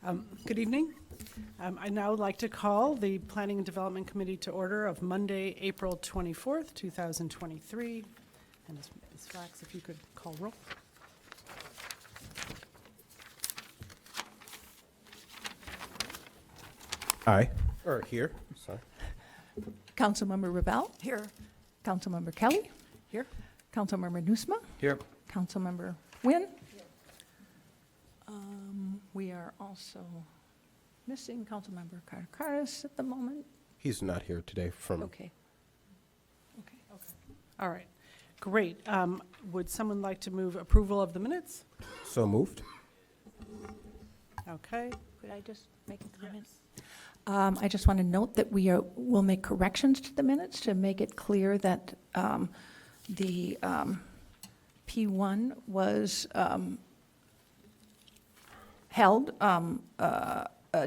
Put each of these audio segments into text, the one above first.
Good evening. I now would like to call the Planning and Development Committee to order of Monday, April 24th, 2023. And Ms. Fax, if you could call roll. Aye. Or here, sorry. Councilmember Ravel? Here. Councilmember Kelly? Here. Councilmember Nusma? Here. Councilmember Wynn? We are also missing Councilmember Karakaris at the moment. He's not here today from, Okay. Okay. All right. Great. Would someone like to move approval of the minutes? so moved. Okay. Could I just make a comment? I just want to note that will make corrections to the minutes to make it clear that the P1 was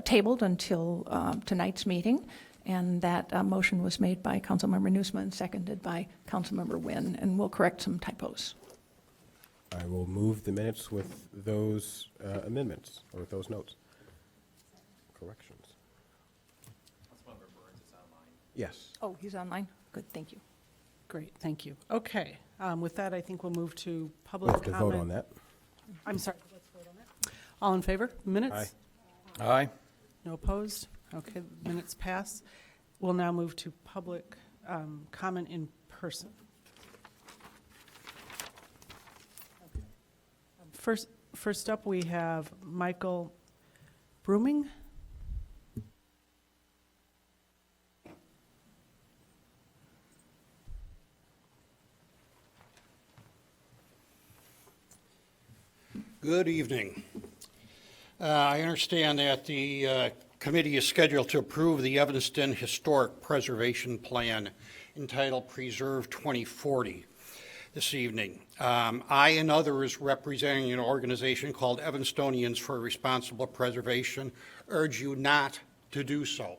tabled until tonight's meeting, and that motion was made by Councilmember Nusma and seconded by Councilmember Wynn, and we'll correct some typos. I will move the minutes with those amendments, or with those notes. Corrections. Yes. Oh, he's online? Good, thank you. Great. Thank you. Okay. With that, I think we'll move to We public have to comment. vote on that. I'm sorry. Let's vote on that. All in favor? Minutes? Aye. Aye. No opposed? Okay, minutes pass. We'll now move to public comment in person. First up, we have Michael Brooming. Good evening. I understand that the committee is scheduled to approve the Evanston Historic Preservation Plan entitled Preserve 2040 this evening. I and others representing an organization called Evanstonians for Responsible Preservation urge you not to do so.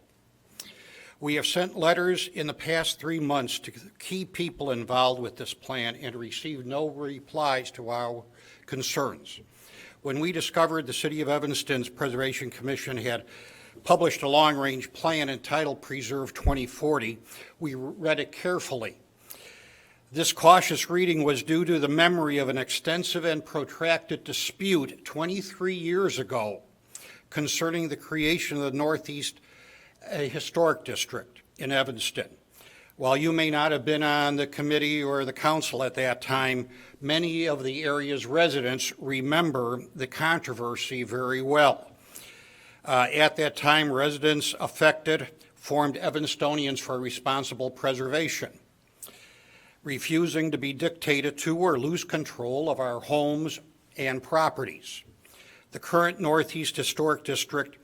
We have sent letters in the past 3 months to key people involved with this plan and received no replies to our concerns. When we discovered the City of Evanston's Preservation Commission had published a long-range plan entitled Preserve 2040, we read it carefully. This cautious reading was due to the memory of an extensive and protracted dispute 23 years ago concerning the creation of the Northeast Historic District in Evanston. While you may not have been on the committee or the council at that time, many of the area's residents remember the controversy very well. At that time, residents affected formed Evanstonians for Responsible Preservation, refusing to be dictated to or lose control of our homes and properties. The current Northeast Historic District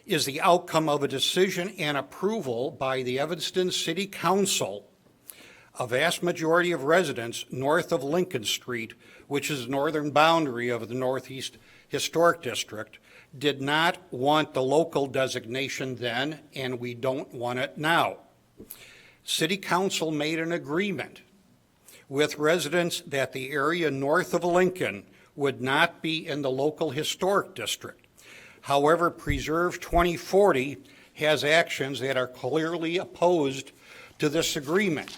is the outcome of a decision and approval by the Evanston City Council. A vast majority of residents north of Lincoln Street, which is the northern boundary of the Northeast Historic District, did not want the local designation then, and we don't want it now. City Council made an agreement with residents that the area north of Lincoln would not be in the local historic district. However, Preserve 2040 has actions that are clearly opposed to this agreement.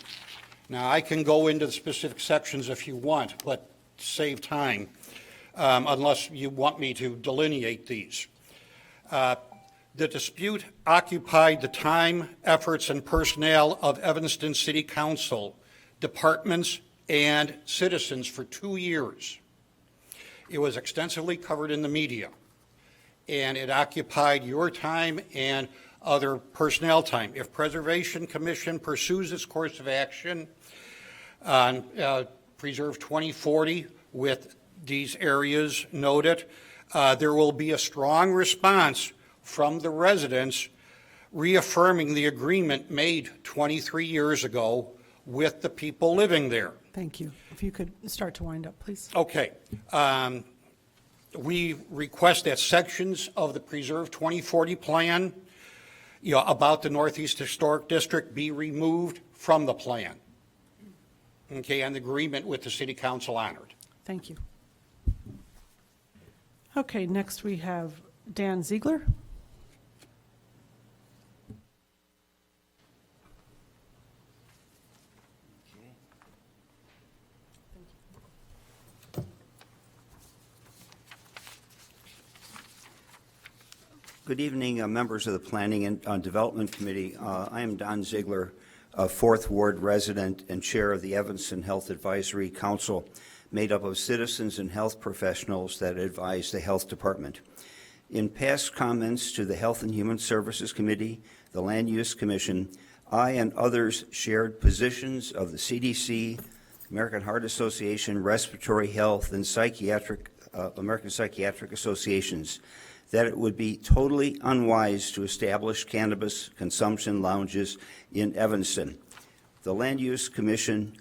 Now, I can go into the specific sections if you want, but to save time, unless you want me to delineate these. The dispute occupied the time, efforts, and personnel of Evanston City Council, departments, and citizens for 2 years. It was extensively covered in the media, and it occupied your time and other personnel time. If Preservation Commission pursues its course of action on Preserve 2040 with these areas noted, there will be a strong response from the residents reaffirming the agreement made 23 years ago with the people living there. Thank you. If you could start to wind up, please. Okay. We request that sections of the Preserve 2040 plan, about the Northeast Historic District be removed from the plan. Okay, and the agreement with the City Council honored. Thank you. Okay, next we have Dan Ziegler. Good evening, members of the Planning and Development Committee. I am Don Ziegler, a Fourth Ward resident and chair of the Evanston Health Advisory Council, made up of citizens and health professionals that advise the Health Department. In past comments to the Health and Human Services Committee, the Land Use Commission, I and others shared positions of the CDC, American Heart Association, Respiratory Health, and American Psychiatric Associations that it would be totally unwise to establish cannabis consumption lounges in Evanston. The Land Use Commission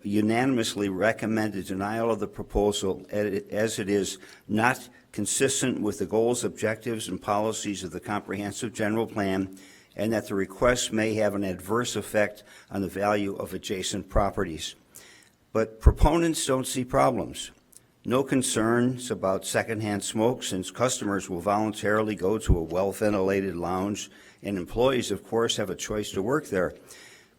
unanimously recommended denial of the proposal as it is not consistent with the goals, objectives, and policies of the Comprehensive General Plan, and that the request may have an adverse effect on the value of adjacent properties. But proponents don't see problems. No concerns about secondhand smoke, since customers will voluntarily go to a well-ventilated lounge, and employees, of course, have a choice to work there.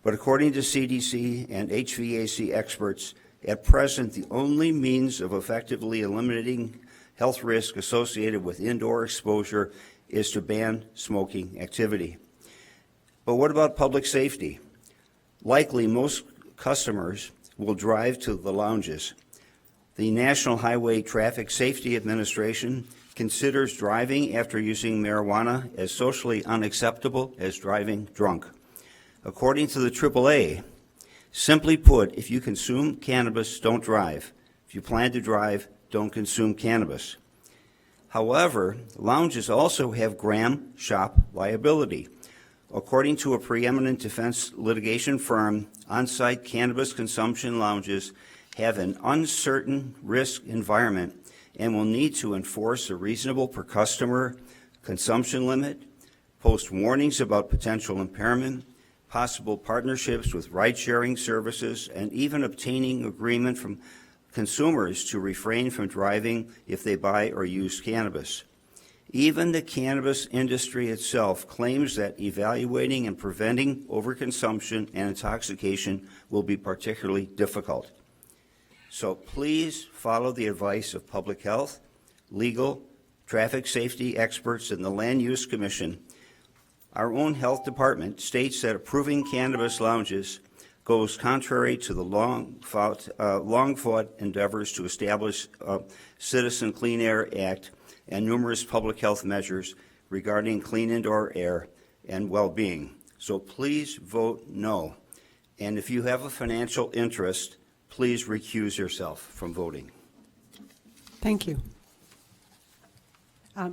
But according to CDC and HVAC experts, at present, the only means of effectively eliminating health risk associated with indoor exposure is to ban smoking activity. But what about public safety? Likely, most customers will drive to the lounges. The National Highway Traffic Safety Administration considers driving after using marijuana as socially unacceptable as driving drunk. According to the AAA, simply put, if you consume cannabis, don't drive. If you plan to drive, don't consume cannabis. However, lounges also have gram shop liability. According to a preeminent defense litigation firm, on-site cannabis consumption lounges have an uncertain risk environment and will need to enforce a reasonable per customer consumption limit, post warnings about potential impairment, possible partnerships with ride-sharing services, and even obtaining agreement from consumers to refrain from driving if they buy or use cannabis. Even the cannabis industry itself claims that evaluating and preventing overconsumption and intoxication will be particularly difficult. So please follow the advice of public health, legal, traffic safety experts, and the Land Use Commission. Our own health department states that approving cannabis lounges goes contrary to the long-fought endeavors to establish a Citizen Clean Air Act and numerous public health measures regarding clean indoor air and well-being. So please vote no. And if you have a financial interest, please recuse yourself from voting. Thank you.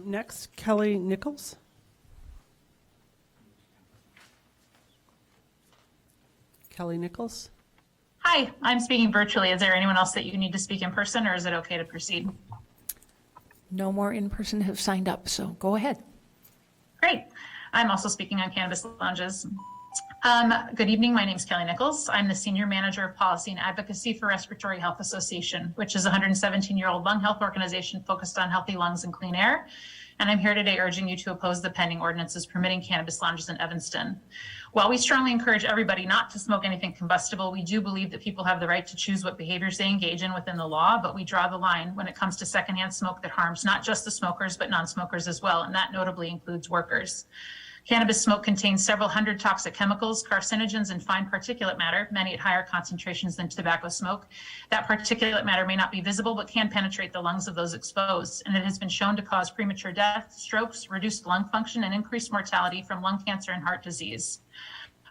Next, Kelly Nichols. Kelly Nichols. Hi, I'm speaking virtually. Is there anyone else that you need to speak in person, or is it okay to proceed? No more in-person have signed up, so go ahead. Great. I'm also speaking on cannabis lounges. Good evening. My name is Kelly Nichols. I'm the Senior Manager of Policy and Advocacy for Respiratory Health Association, which is a 117-year-old lung health organization focused on healthy lungs and clean air. And I'm here today urging you to oppose the pending ordinances permitting cannabis lounges in Evanston. While we strongly encourage everybody not to smoke anything combustible, we do believe that people have the right to choose what behaviors they engage in within the law, but we draw the line when it comes to secondhand smoke that harms not just the smokers, but non-smokers as well, and that notably includes workers. Cannabis smoke contains several hundred toxic chemicals, carcinogens, and fine particulate matter, many at higher concentrations than tobacco smoke. That particulate matter may not be visible, but can penetrate the lungs of those exposed, and it has been shown to cause premature death, strokes, reduced lung function, and increased mortality from lung cancer and heart disease.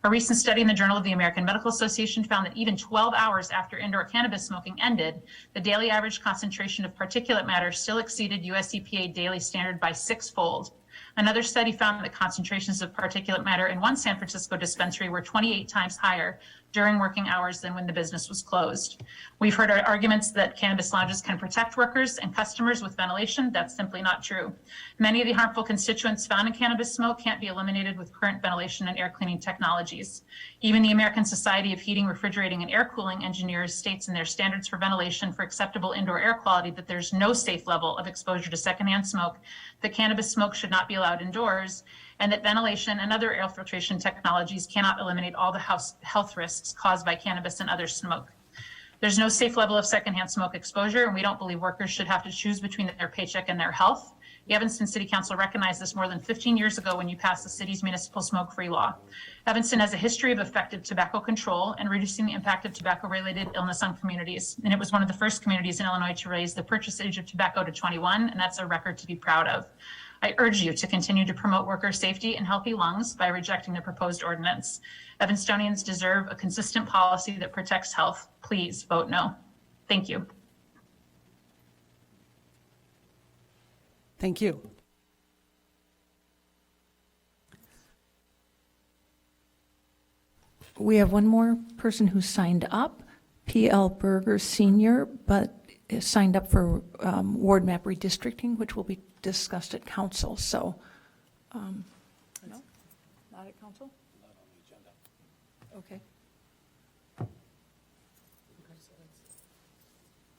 A recent study in the Journal of the American Medical Association found that even 12 hours after indoor cannabis smoking ended, the daily average concentration of particulate matter still exceeded US EPA daily standard by 6-fold. Another study found that concentrations of particulate matter in one San Francisco dispensary were 28 times higher during working hours than when the business was closed. We've heard arguments that cannabis lounges can protect workers and customers with ventilation. That's simply not true. Many of the harmful constituents found in cannabis smoke can't be eliminated with current ventilation and air cleaning technologies. Even the American Society of Heating, Refrigerating, and Air Cooling Engineers states in their standards for ventilation for acceptable indoor air quality that there's no safe level of exposure to secondhand smoke, that cannabis smoke should not be allowed indoors, and that ventilation and other air filtration technologies cannot eliminate all the health risks caused by cannabis and other smoke. There's no safe level of secondhand smoke exposure, and we don't believe workers should have to choose between their paycheck and their health. The Evanston City Council recognized this more than 15 years ago when you passed the city's municipal smoke-free law. Evanston has a history of effective tobacco control and reducing the impact of tobacco-related illness on communities. And it was one of the first communities in Illinois to raise the purchase age of tobacco to 21, and that's a record to be proud of. I urge you to continue to promote worker safety and healthy lungs by rejecting the proposed ordinance. Evanstonians deserve a consistent policy that protects health. Please vote no. Thank you. Thank you. We have one more person who signed up, P.L. Berger Sr., but is signed up for ward map redistricting, which will be discussed at council, so. No? Not at council? Not on the agenda. Okay.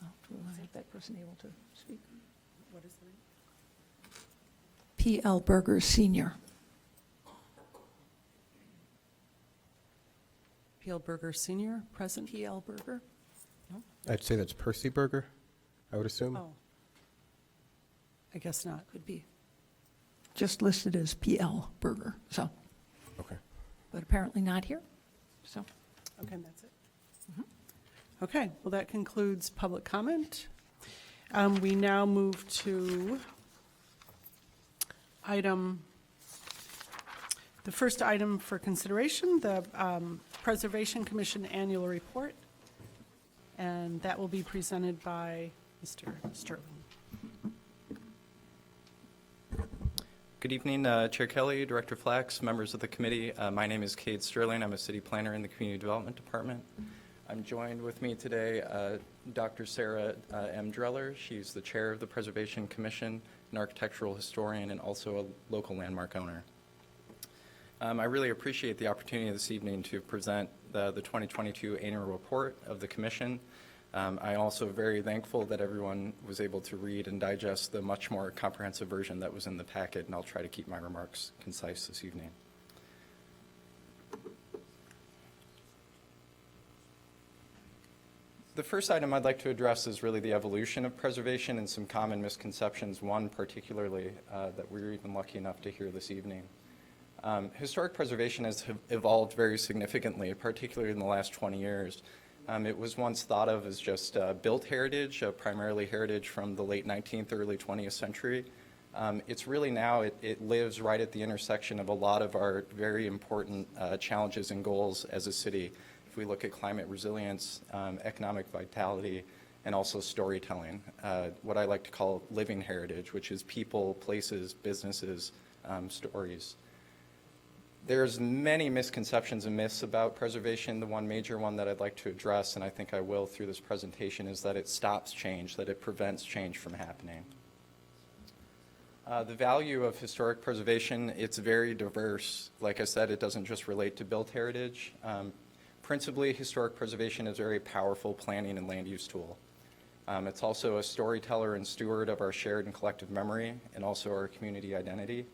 Well, do we want to have that person able to speak? What is the name? P.L. Berger Sr. P.L. Berger Senior, present? P.L. Berger? I'd say that's Percy Berger, I would assume. Oh. I guess not. Could be. Just listed as P.L. Berger, so, Okay. but apparently not here, so. Okay, and that's it. Okay, well, that concludes public comment. We now move to the first item for consideration, the Preservation Commission Annual Report, and that will be presented by Mr. Sterling. Good evening, Chair Kelly, Director Flax, members of the committee. My name is Cade Sterling. I'm a city planner in the Community Development Department. I'm joined with me today, Dr. Sarah M. Dreller. She's the chair of the Preservation Commission, an architectural historian, and also a local landmark owner. I really appreciate the opportunity this evening to present the 2022 annual report of the commission. I'm also very thankful that everyone was able to read and digest the much more comprehensive version that was in the packet, and I'll try to keep my remarks concise this evening. The first item I'd like to address is really the evolution of preservation and some common misconceptions, one particularly that we were even lucky enough to hear this evening. Historic preservation has evolved very significantly, particularly in the last 20 years. It was once thought of as just built heritage, primarily heritage from the late 19th, early 20th century. It's really now, it lives right at the intersection of a lot of our very important challenges and goals as a city. If we look at climate resilience, economic vitality, and also storytelling, what I like to call living heritage, which is people, places, businesses, stories. There's many misconceptions and myths about preservation. The one major one that I'd like to address, and I think I will through this presentation, is that it stops change, that it prevents change from happening. The value of historic preservation, it's very diverse. Like I said, it doesn't just relate to built heritage. Principally, historic preservation is a very powerful planning and land use tool. It's also a storyteller and steward of our shared and collective memory and also our community identity.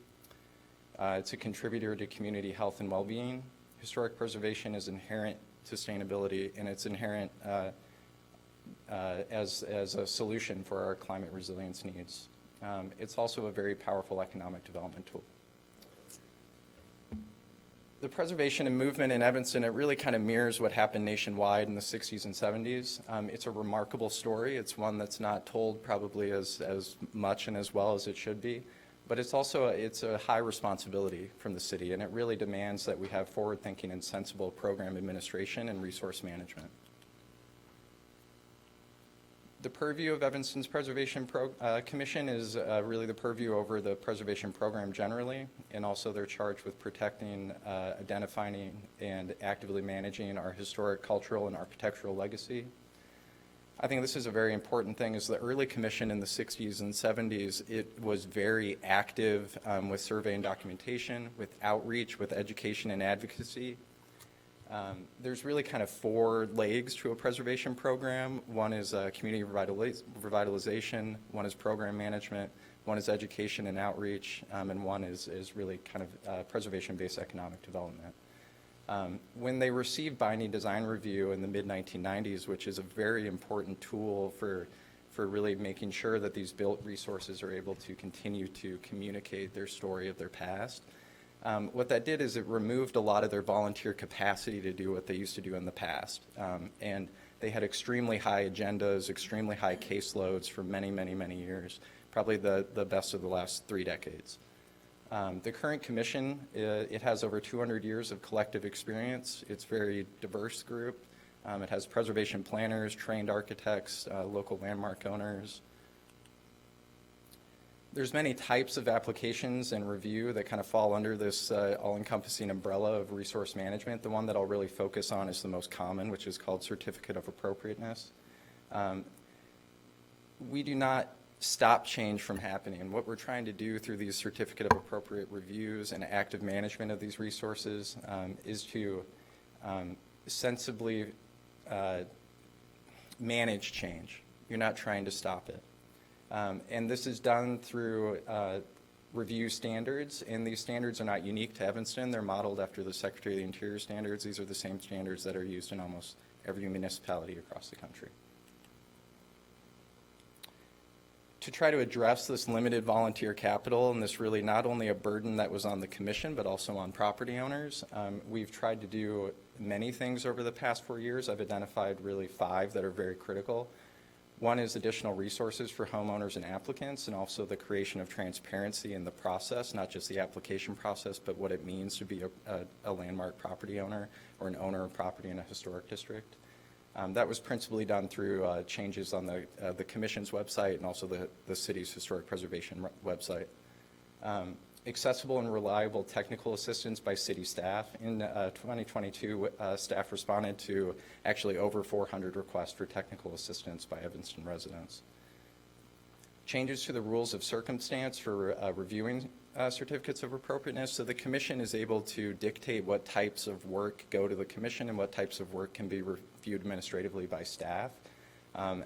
It's a contributor to community health and well-being. Historic preservation is inherent sustainability, and it's inherent as a solution for our climate resilience needs. It's also a very powerful economic development tool. The preservation and movement in Evanston, it really kind of mirrors what happened nationwide in the 60s and 70s. It's a remarkable story. It's one that's not told probably as much and as well as it should be. But it's also it's a high responsibility from the city, and it really demands that we have forward-thinking and sensible program administration and resource management. The purview of Evanston's Preservation Commission is really the purview over the preservation program generally, and also they're charged with protecting, identifying, and actively managing our historic, cultural, and architectural legacy. I think this is a very important thing. As the early commission in the 60s and 70s, it was very active with survey and documentation, with outreach, with education and advocacy. There's really kind of 4 legs to a preservation program. One is community revitalization, one is program management, one is education and outreach, and one is really kind of preservation-based economic development. When they received binding design review in the mid-1990s, which is a very important tool for really making sure that these built resources are able to continue to communicate their story of their past, what that did is it removed a lot of their volunteer capacity to do what they used to do in the past. And they had extremely high agendas, extremely high caseloads for many, many, many years, probably the best of the last 3 decades. The current commission, it has over 200 years of collective experience. It's a very diverse group. It has preservation planners, trained architects, local landmark owners. There's many types of applications and review that kind of fall under this all-encompassing umbrella of resource management. The one that I'll really focus on is the most common, which is called Certificate of Appropriateness. We do not stop change from happening. What we're trying to do through these Certificate of Appropriate reviews and active management of these resources is to sensibly manage change. You're not trying to stop it. And this is done through review standards, and these standards are not unique to Evanston. They're modeled after the Secretary of the Interior standards. These are the same standards that are used in almost every municipality across the country. To try to address this limited volunteer capital and this really not only a burden that was on the commission but also on property owners, we've tried to do many things over the past 4 years. I've identified really 5 that are very critical. One is additional resources for homeowners and applicants, and also the creation of transparency in the process, not just the application process, but what it means to be a landmark property owner or an owner of property in a historic district. That was principally done through changes on the Commission's website and also the city's historic preservation website. Accessible and reliable technical assistance by city staff. In 2022, staff responded to actually over 400 requests for technical assistance by Evanston residents. Changes to the rules of circumstance for reviewing certificates of appropriateness. So the commission is able to dictate what types of work go to the commission and what types of work can be reviewed administratively by staff.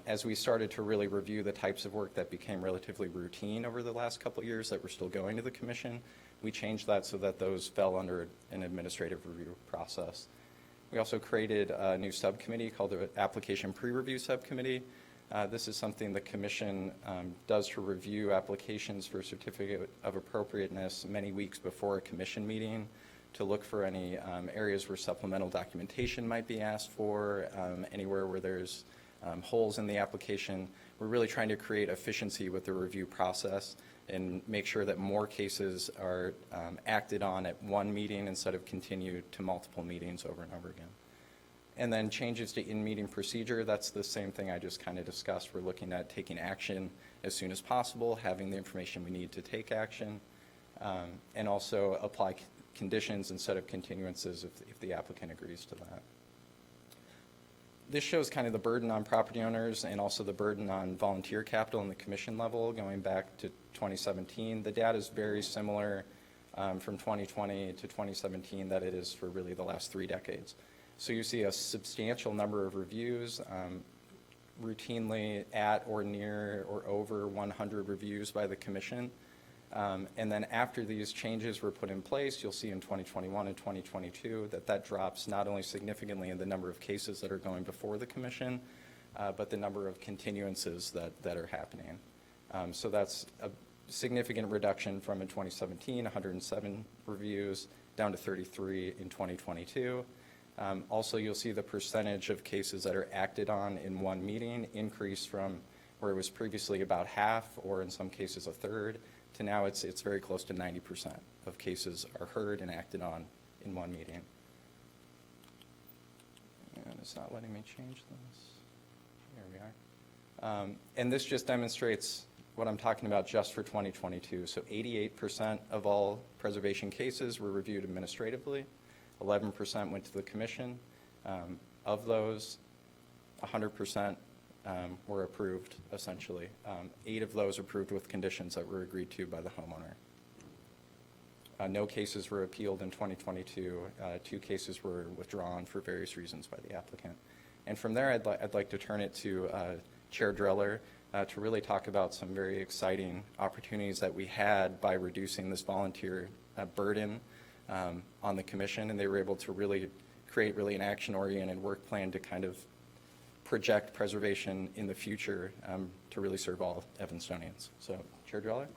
As we started to really review the types of work that became relatively routine over the last couple of years that were still going to the commission, we changed that so that those fell under an administrative review process. We also created a new subcommittee called the Application Pre-Review Subcommittee. This is something the commission does to review applications for certificate of appropriateness many weeks before a commission meeting to look for any areas where supplemental documentation might be asked for, anywhere where there's holes in the application. We're really trying to create efficiency with the review process and make sure that more cases are acted on at one meeting instead of continued to multiple meetings over and over again. And then changes to in-meeting procedure, that's the same thing I just kind of discussed. We're looking at taking action as soon as possible, having the information we need to take action, and also apply conditions instead of continuances if the applicant agrees to that. This shows kind of the burden on property owners and also the burden on volunteer capital in the commission level going back to 2017. The data is very similar from 2020 to 2017 that it is for really the last 3 decades. So you see a substantial number of reviews, routinely at or near or over 100 reviews by the commission. And then after these changes were put in place, you'll see in 2021 and 2022 that drops not only significantly in the number of cases that are going before the commission, but the number of continuances that are happening. So that's a significant reduction from in 2017, 107 reviews, down to 33 in 2022. Also, you'll see the percentage of cases that are acted on in one meeting increase from where it was previously about half, or in some cases a third, to now it's very close to 90% of cases are heard and acted on in one meeting. And it's not letting me change this. There we And this just demonstrates what I'm talking about just for 2022. So 88% of all preservation cases were reviewed administratively. 11% went to the commission. Of those, 100% were approved, essentially. 8 of those approved with conditions that were agreed to by the homeowner. No cases were appealed in 2022. 2 cases were withdrawn for various reasons by the applicant. And from there, I'd like to turn it to Chair Driller to really talk about some very exciting opportunities that we had by reducing this volunteer burden on the commission, and they were able to really create an action-oriented work plan to kind of project preservation in the future to really serve all Evanstonians. So, Chair Driller.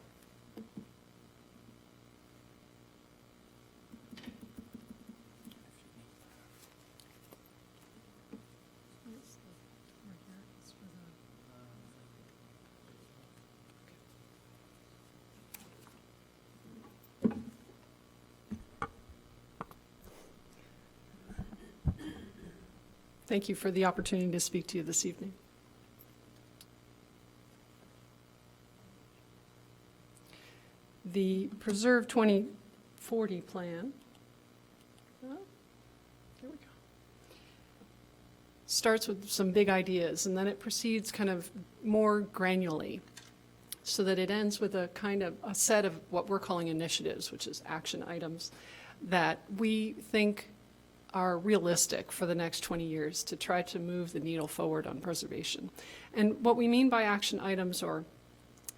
Thank you for the opportunity to speak to you this evening. The Preserve 2040 plan, here we go, starts with some big ideas, and then it proceeds kind of more granularly, so that it ends with a kind of a set of what we're calling initiatives, which is action items that we think are realistic for the next 20 years to try to move the needle forward on preservation. And what we mean by action items or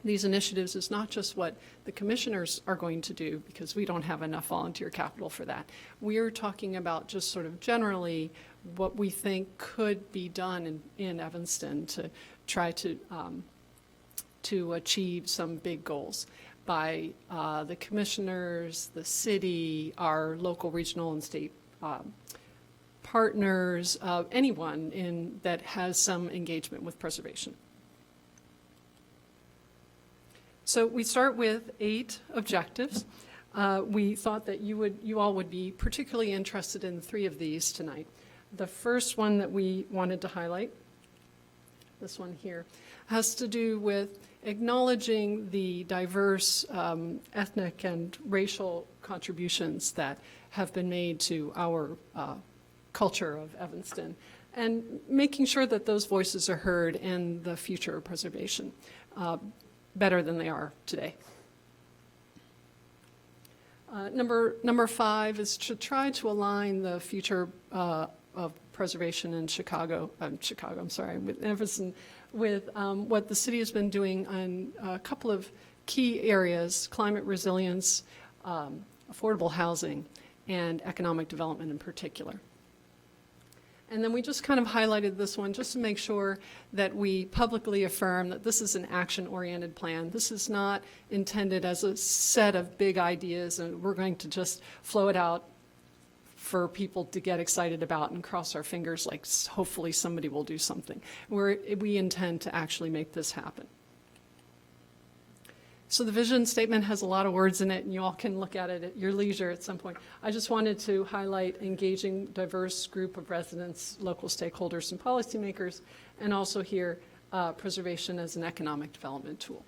these initiatives is not just what the commissioners are going to do, because we don't have enough volunteer capital for that. We're talking about just sort of generally what we think could be done in Evanston to try to achieve some big goals by the commissioners, the city, our local, regional, and state partners, anyone that has some engagement with preservation. So we start with 8 objectives. We thought that you all would be particularly interested in 3 of these tonight. The first one that we wanted to highlight, this one here, has to do with acknowledging the diverse ethnic and racial contributions that have been made to our culture of Evanston, and making sure that those voices are heard in the future of preservation better than they are today. Number 5 is to try to align the future of preservation in with Evanston, with what the city has been doing on a couple of key areas: climate resilience, affordable housing, and economic development in particular. And then we just kind of highlighted this one just to make sure that we publicly affirm that this is an action-oriented plan. This is not intended as a set of big ideas and we're going to just flow it out for people to get excited about and cross our fingers like hopefully somebody will do something. We intend to actually make this happen. So the vision statement has a lot of words in it, and you all can look at it at your leisure at some point. I just wanted to highlight engaging diverse group of residents, local stakeholders, and policymakers, and also here preservation as an economic development tool.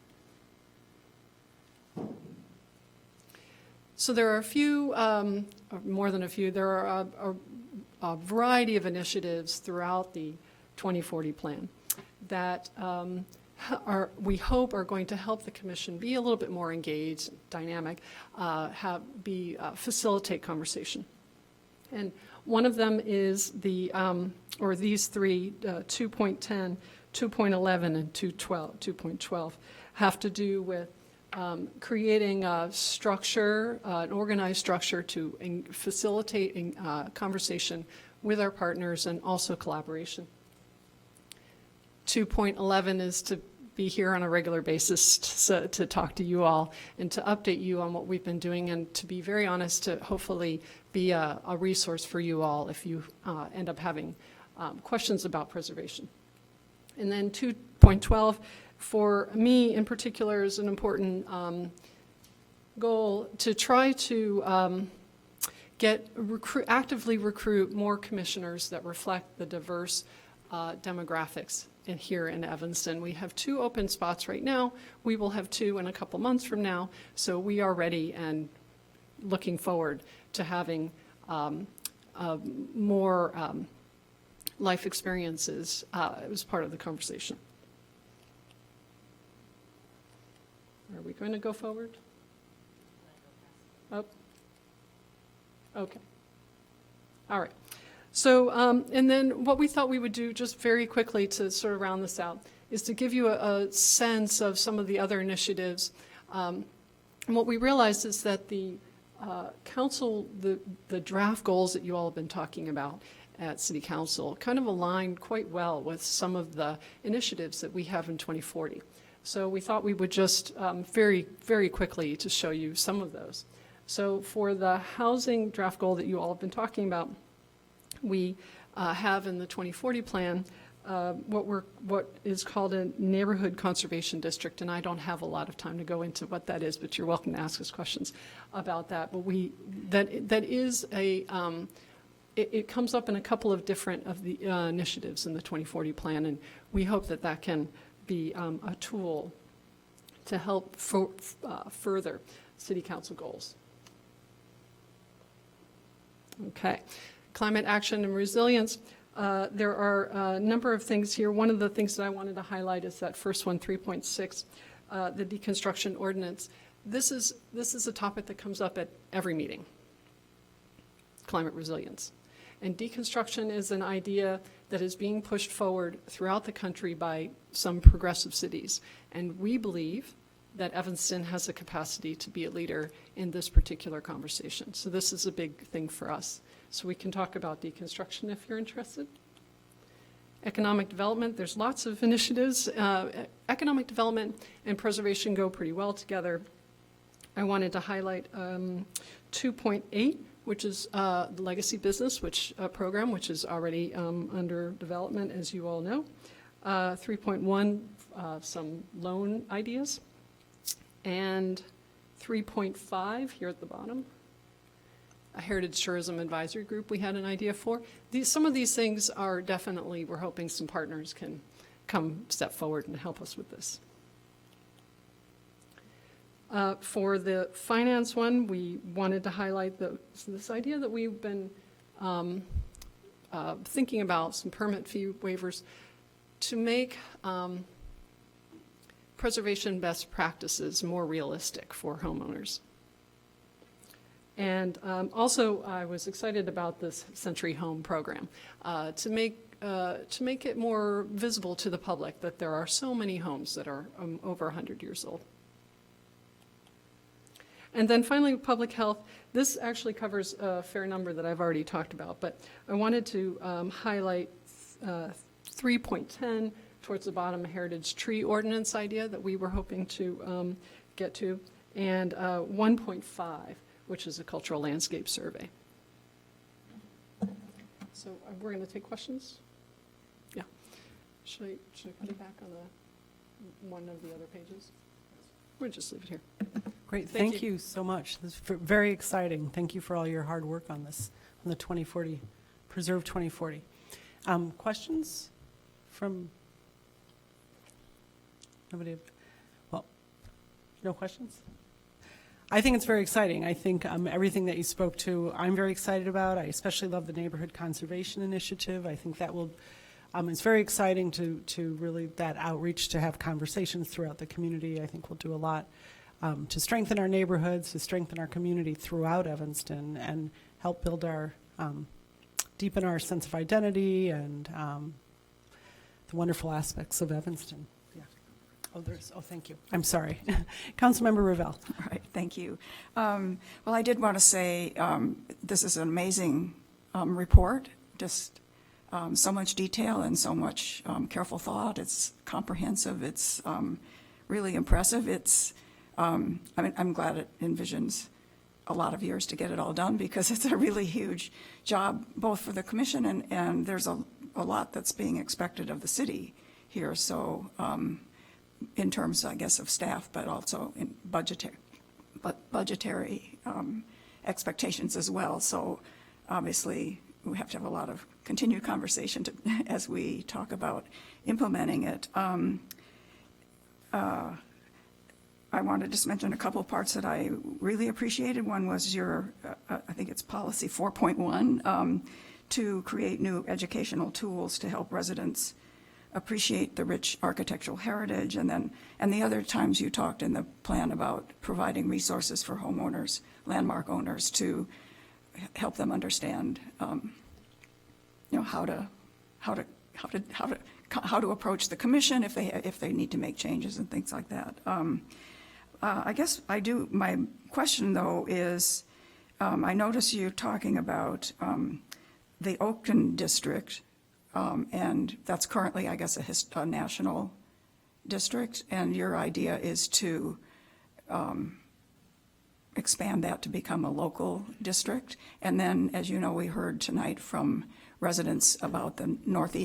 So there are a few, more than a few, there are a variety of initiatives throughout the 2040 plan that we hope are going to help the commission be a little bit more engaged, dynamic, facilitate conversation. And one of them is these 3, 2.10, 2.11, and 2.12 have to do with creating a structure, an organized structure to facilitate conversation with our partners and also collaboration. 2.11 is to be here on a regular basis to talk to you all and to update you on what we've been doing, and to be very honest, to hopefully be a resource for you all if you end up having questions about preservation. And then 2.12, for me in particular, is an important goal to try to actively recruit more commissioners that reflect the diverse demographics here in Evanston. We have 2 open spots right now. We will have 2 in a couple months from now. So we are ready and looking forward to having more life experiences as part of the conversation. Are we going to go forward? Oh. Okay. All right. So, and then what we thought we would do just very quickly to sort of round this out is to give you a sense of some of the other initiatives. And what we realized is that the council, the draft goals that you all have been talking about at City Council kind of aligned quite well with some of the initiatives that we have in 2040. So we thought we would just very, very quickly to show you some of those. So for the housing draft goal that you all have been talking about, we have in the 2040 plan what is called a neighborhood conservation district, and I don't have a lot of time to go into what that is, but you're welcome to ask us questions about that. But that is a it comes up in a couple of different of the initiatives in the 2040 plan, and we hope that that can be a tool to help further City Council goals. Okay. Climate action and resilience. There are a number of things here. One of the things that I wanted to highlight is that first one, 3.6, the deconstruction ordinance. This is a topic that comes up at every meeting, climate resilience. And deconstruction is an idea that is being pushed forward throughout the country by some progressive cities. And we believe that Evanston has the capacity to be a leader in this particular conversation. So this is a big thing for us. So we can talk about deconstruction if you're interested. Economic development, there's lots of initiatives. Economic development and preservation go pretty well together. I wanted to highlight 2.8, which is the legacy business program, which is already under development, as you all know. 3.1, some loan ideas. And 3.5 here at the bottom, a Heritage Tourism Advisory Group we had an idea for. Some of these things are definitely, we're hoping some partners can come step forward and help us with this. For the finance one, we wanted to highlight this idea that we've been thinking about, some permit fee waivers, to make preservation best practices more realistic for homeowners. And also, I was excited about this Century Home program to make it more visible to the public that there are so many homes that are over 100 years old. And then finally, public health. This actually covers a fair number that I've already talked about, but I wanted to highlight 3.10 towards the bottom, a heritage tree ordinance idea that we were hoping to get to, and 1.5, which is a cultural landscape survey. So we're going to take questions? Yeah. Should I put it back on one of the other pages? We'll just leave it here. Great, Thank thank you so much. This is very exciting. Thank you for all your hard work on this, on the 2040, Preserve 2040. Questions from nobody? Well, no questions? I think it's very exciting. I think everything that you spoke to, I'm very excited about. I especially love the Neighborhood Conservation Initiative. I think that will, it's very exciting to really, that outreach, to have conversations throughout the community. I think we'll do a lot to strengthen our neighborhoods, to strengthen our community throughout Evanston, and help build our, deepen our sense of identity and the wonderful aspects of Evanston. Yeah. Oh, thank you. I'm sorry. Councilmember Revelle. All right, thank you. Well, I did want to say this is an amazing report, just so much detail and so much careful thought. It's comprehensive. It's really impressive. It's, I'm glad it envisions a lot of years to get it all done, because it's a really huge job, both for the commission and there's a lot that's being expected of the city here. So in terms, I guess, of staff, but also in budgetary expectations as well. So obviously, we have to have a lot of continued conversation as we talk about implementing it. I wanted to just mention a couple of parts that I really appreciated. One was your, I think it's policy 4.1, to create new educational tools to help residents appreciate the rich architectural heritage. And the other times you talked in the plan about providing resources for homeowners, landmark owners, to help them understand, how to approach the commission if they need to make changes and things like that. I guess my question though is, I notice you talking about the Oakton district, and that's currently, I guess, a national district, and your idea is to expand that to become a local district. And then, as you know, we heard tonight from residents about the North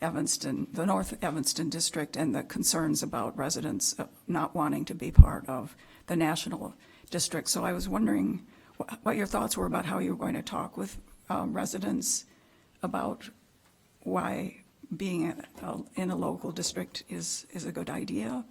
Evanston district and the concerns about residents not wanting to be part of the national district. So I was wondering what your thoughts were about how you were going to talk with residents about why being in a local district is a good idea.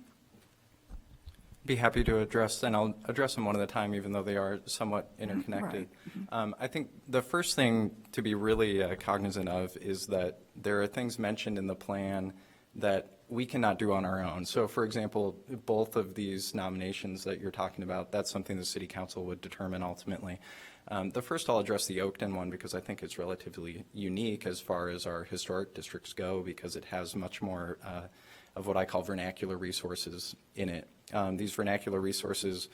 Be happy to address, and I'll address them one at a time, even though they are somewhat interconnected. Right. I think the first thing to be really cognizant of is that there are things mentioned in the plan that we cannot do on our own. So, for example, both of these nominations that you're talking about, that's something the City Council would determine ultimately. The first, I'll address the Oakton one because I think it's relatively unique as far as our historic districts go, because it has much more of what I call vernacular resources in it. These vernacular resources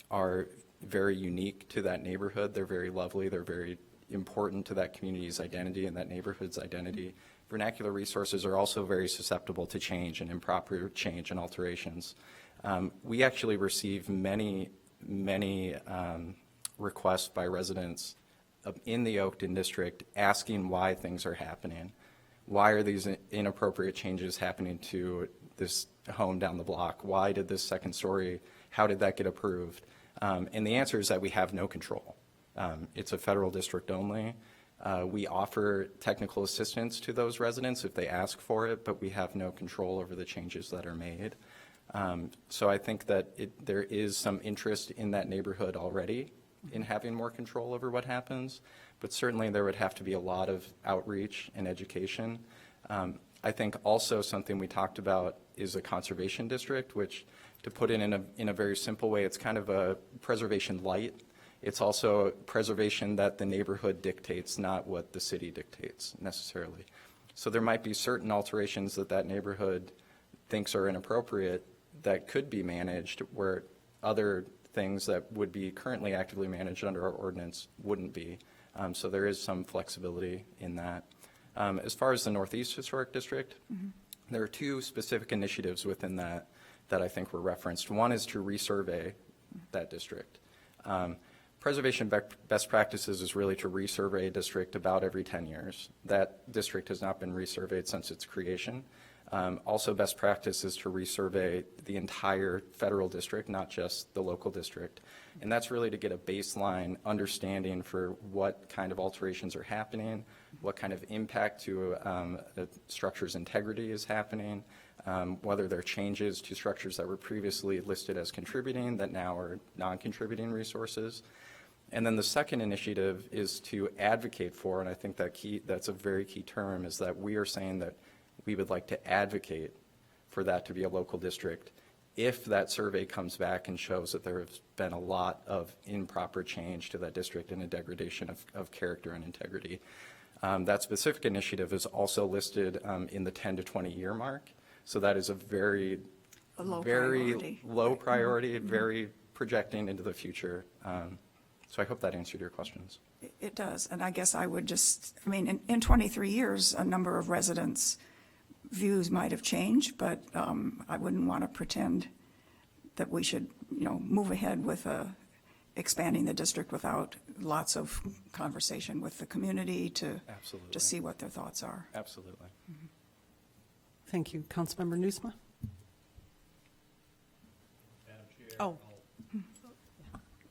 are very unique to that neighborhood. They're very lovely. They're very important to that community's identity and that neighborhood's identity. Vernacular resources are also very susceptible to change and improper change and alterations. We actually receive many requests by residents in the Oakton district asking why things are happening. Why are these inappropriate changes happening to this home down the block? Why did this second story, how did that get approved? And the answer is that we have no control. It's a federal district only. We offer technical assistance to those residents if they ask for it, but we have no control over the changes that are made. So I think that there is some interest in that neighborhood already in having more control over what happens, but certainly there would have to be a lot of outreach and education. I think also something we talked about is a conservation district, which, to put it in a very simple way, it's kind of a preservation light. It's also preservation that the neighborhood dictates, not what the city dictates necessarily. So there might be certain alterations that neighborhood thinks are inappropriate that could be managed, where other things that would be currently actively managed under our ordinance wouldn't be. So there is some flexibility in that. As far as the Northeast Historic District, there are two specific initiatives within that I think were referenced. One is to resurvey that district. Preservation best practices is really to resurvey a district about every 10 years. That district has not been resurveyed since its creation. Also, best practice is to resurvey the entire federal district, not just the local district. And that's really to get a baseline understanding for what kind of alterations are happening, what kind of impact to the structure's integrity is happening, whether there are changes to structures that were previously listed as contributing that now are non-contributing resources. And then the second initiative is to advocate for, and I think that's a very key term, is that we are saying that we would like to advocate for that to be a local district if that survey comes back and shows that there has been a lot of improper change to that district and a degradation of character and integrity. That specific initiative is also listed in the 10 to 20 year mark. So that is a very low priority, very projecting into the future. So I hope that answered your questions. It does, and I guess I would in 23 years, a number of residents' views might have changed, but I wouldn't want to pretend that we should, move ahead with expanding the district without lots of conversation with the community to see what their thoughts are. Absolutely. Thank you. Councilmember Nusma? Oh,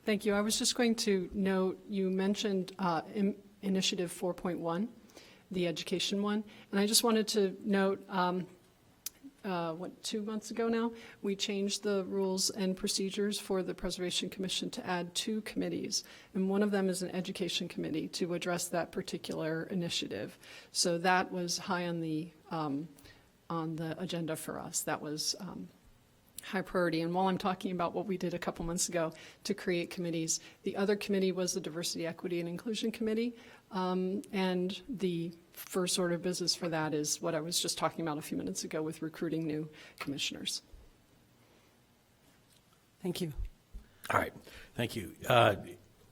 Thank you. I was just going to note, you mentioned Initiative 4.1, the education one. And I just wanted to note, 2 months ago now, we changed the rules and procedures for the Preservation Commission to add 2 committees. And one of them is an education committee to address that particular initiative. So that was high on the agenda for us. That was high priority. And while I'm talking about what we did a couple months ago to create committees, the other committee was the Diversity, Equity, and Inclusion Committee. And the first order of business for that is what I was just talking about a few minutes ago with recruiting new commissioners. Thank you. All right, thank you.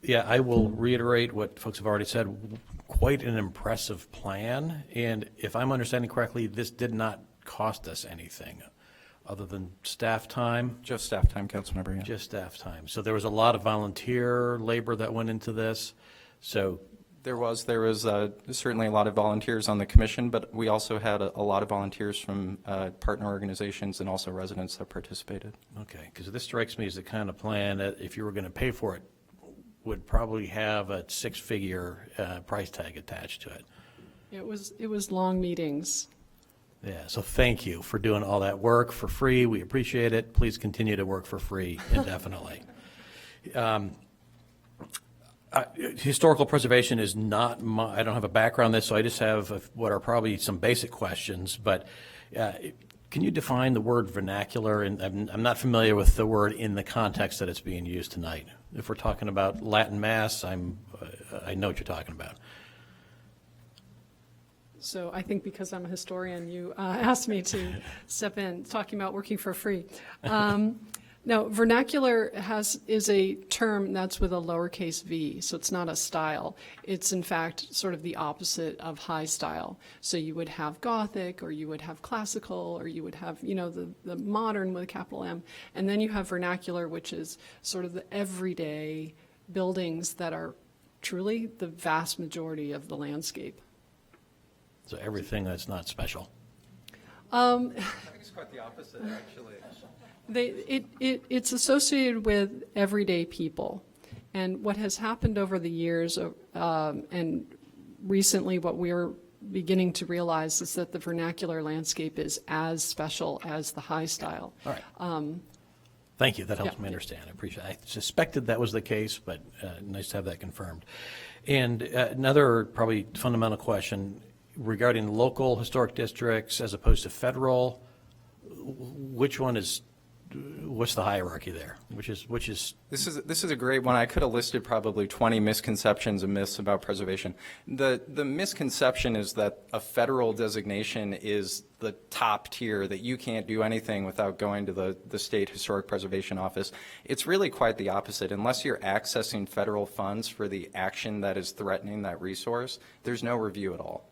Yeah, I will reiterate what folks have already said. Quite an impressive plan, and if I'm understanding correctly, this did not cost us anything other than staff time? Just staff time, Councilmember, yeah. Just staff time. So there was a lot of volunteer labor that went into this, so. There was certainly a lot of volunteers on the commission, but we also had a lot of volunteers from partner organizations and also residents that participated. Okay, because this strikes me as the kind of plan that if you were going to pay for it, would probably have a 6-figure price tag attached to it. It was long meetings. Yeah, so thank you for doing all that work for free. We appreciate it. Please continue to work for free indefinitely. Historical preservation is not I don't have a background in this, so I just have what are probably some basic questions, but can you define the word vernacular? And I'm not familiar with the word in the context that it's being used tonight. If we're talking about Latin Mass, I know what you're talking about. So I think because I'm a historian, you asked me to step in, talking about working for free. No, vernacular is a term that's with a lowercase v, so it's not a style. It's in fact sort of the opposite of high style. So you would have Gothic, or you would have classical, or you would have, the modern with a capital M. And then you have vernacular, which is sort of the everyday buildings that are truly the vast majority of the landscape. So everything that's not special. I think it's quite the opposite, actually. It's associated with everyday people. And what has happened over the years, and recently what we're beginning to realize is that the vernacular landscape is as special as the high style. All right. Thank you. That helps me understand. I appreciate it. I suspected that was the case, but nice to have that confirmed. And another probably fundamental question regarding local historic districts as opposed to federal, what's the hierarchy there? Which is This is a great one. I could have listed probably 20 misconceptions and myths about preservation. The misconception is that a federal designation is the top tier, that you can't do anything without going to the State Historic Preservation Office. It's really quite the opposite. Unless you're accessing federal funds for the action that is threatening that resource, there's no review at all.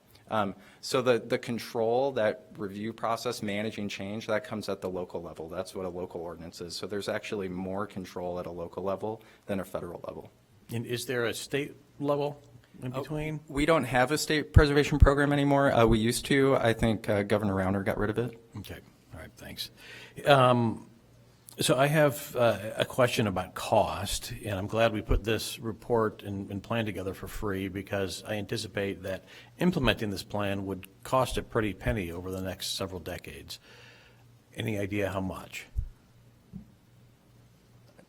So the control, that review process, managing change, that comes at the local level. That's what a local ordinance is. So there's actually more control at a local level than a federal level. And is there a state level in between? We don't have a state preservation program anymore. We used to. I think Governor Rauner got rid of it. Okay. All right. Thanks. So I have a question about cost, and I'm glad we put this report and plan together for free, because I anticipate that implementing this plan would cost a pretty penny over the next several decades. Any idea how much?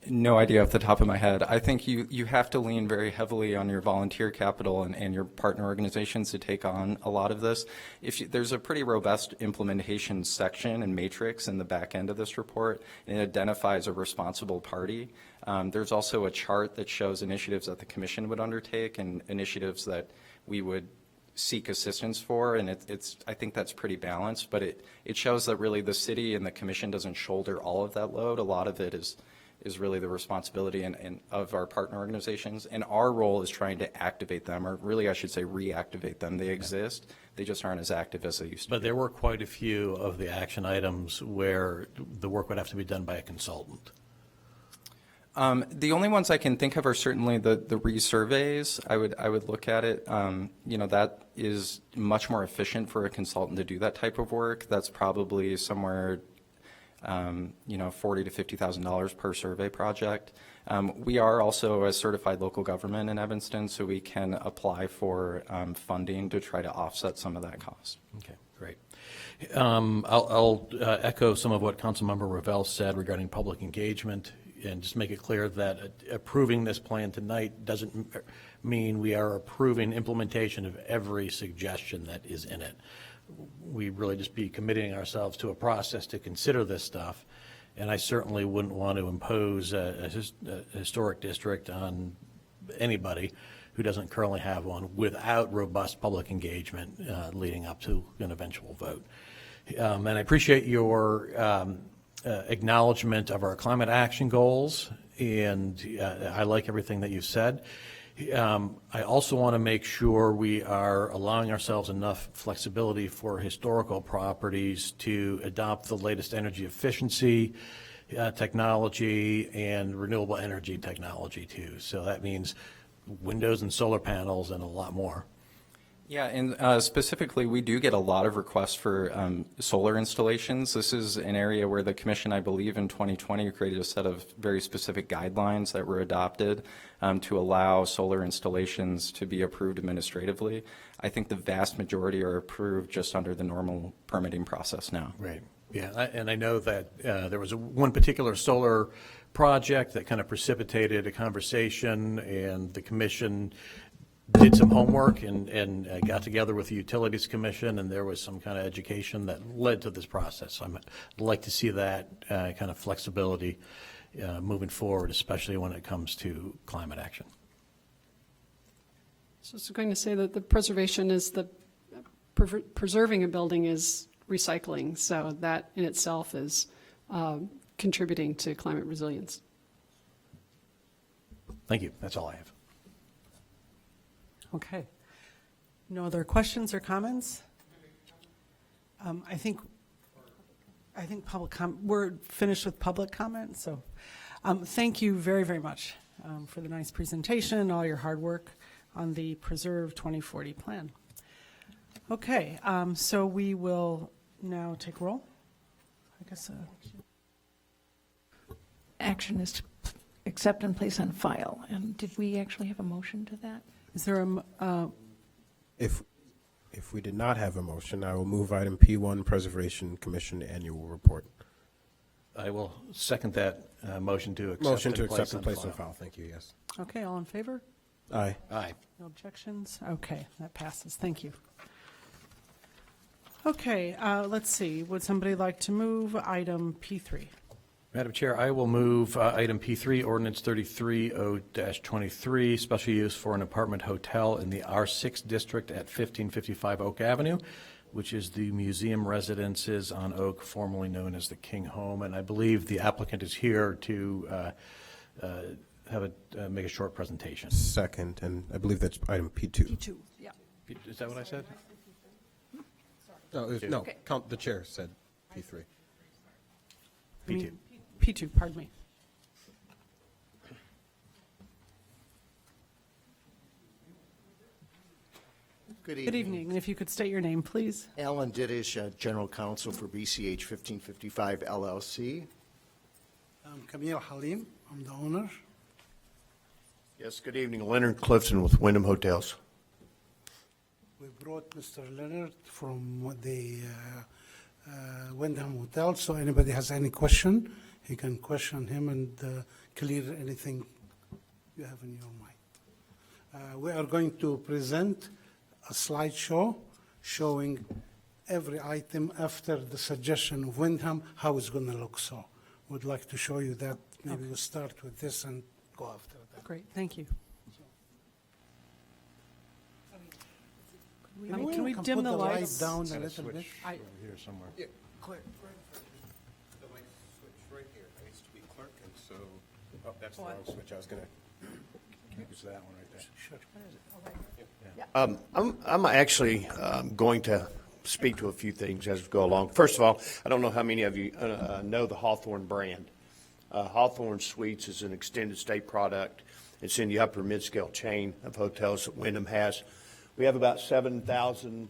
No idea off the top of my head. I think you have to lean very heavily on your volunteer capital and your partner organizations to take on a lot of this. There's a pretty robust implementation section and matrix in the back end of this report, and it identifies a responsible party. There's also a chart that shows initiatives that the commission would undertake and initiatives that we would seek assistance for, and I think that's pretty balanced, but it shows that really the city and the commission doesn't shoulder all of that load. A lot of it is really the responsibility and of our partner organizations, and our role is trying to activate them, or really I should say reactivate them. They exist, they just aren't as active as they used to be. But there were quite a few of the action items where the work would have to be done by a consultant. The only ones I can think of are certainly the resurveys. I would look at it. That is much more efficient for a consultant to do that type of work. That's probably somewhere $40,000 to $50,000 per survey project. We are also a certified local government in Evanston, so we can apply for funding to try to offset some of that cost. Okay, great. I'll echo some of what Councilmember Revelle said regarding public engagement, and just make it clear that approving this plan tonight doesn't mean we are approving implementation of every suggestion that is in it. We really just be committing ourselves to a process to consider this stuff, and I certainly wouldn't want to impose a historic district on anybody who doesn't currently have one without robust public engagement leading up to an eventual vote. And I appreciate your acknowledgement of our climate action goals, and I like everything that you've said. I also want to make sure we are allowing ourselves enough flexibility for historical properties to adopt the latest energy efficiency technology and renewable energy technology too. So that means windows and solar panels and a lot more. Yeah, and specifically, we do get a lot of requests for solar installations. This is an area where the commission, I believe, in 2020 created a set of very specific guidelines that were adopted to allow solar installations to be approved administratively. I think the vast majority are approved just under the normal permitting process now. Right. Yeah, and I know that there was one particular solar project that kind of precipitated a conversation, and the commission did some homework and got together with the Utilities Commission, and there was some kind of education that led to this process. So I'd like to see that kind of flexibility moving forward, especially when it comes to climate action. So I was going to say that the preservation is preserving a building is recycling, so that in itself is contributing to climate resilience. Thank you. That's all I have. Okay. No other questions or comments? I think we're finished with public comment, so thank you very, very much for the nice presentation and all your hard work on the Preserve 2040 plan. Okay, so we will now take roll. I guess Action is to accept and place on file. And did we actually have a motion to that? is there a If we did not have a motion, I will move item P1, Preservation Commission Annual Report. I will second that motion to accept Motion to and place accept and on place on file. file. Thank you, yes. okay, all in favor? Aye. Aye. No objections? Okay, that passes. Thank you. Okay, let's see. Would somebody like to move item P3? Madam Chair, I will move item P3, ordinance 33-0-23, special use for an apartment hotel in the R6 district at 1555 Oak Avenue, which is the museum residences on Oak, formerly known as the King Home. And I believe the applicant is here to make a short presentation. Second, and I believe that's item P2. P2, yeah. Is that what I said? No, count, the chair said P3. P2. P2, pardon me. Good Good evening, and if you could state your name, please. Alan Diddish, General Counsel for BCH 1555 LLC. I'm Camille Halim. I'm the owner. Yes, good evening. Leonard Clifton with Wyndham Hotels. We brought Mr. Leonard from the Wyndham Hotel, so anybody has any question, he can question him and clear anything you have in your mind. We are going to present a slideshow showing every item after the suggestion of Wyndham, how it's going to look. So we'd like to show you that. Maybe we'll start with this and go after that. Great, thank you. Can we dim put the light lights? down a little bit? Over here somewhere. Yeah, clerk. The light switch right here. I used to be clerk, and so, oh, that's the wrong switch. I was going to use that one right there. I'm actually going to speak to a few things as we go along. First of all, I don't know how many of you know the Hawthorne brand. Hawthorne Suites is an extended stay product. It's in the upper mid-scale chain of hotels that Wyndham has. We have about 7,000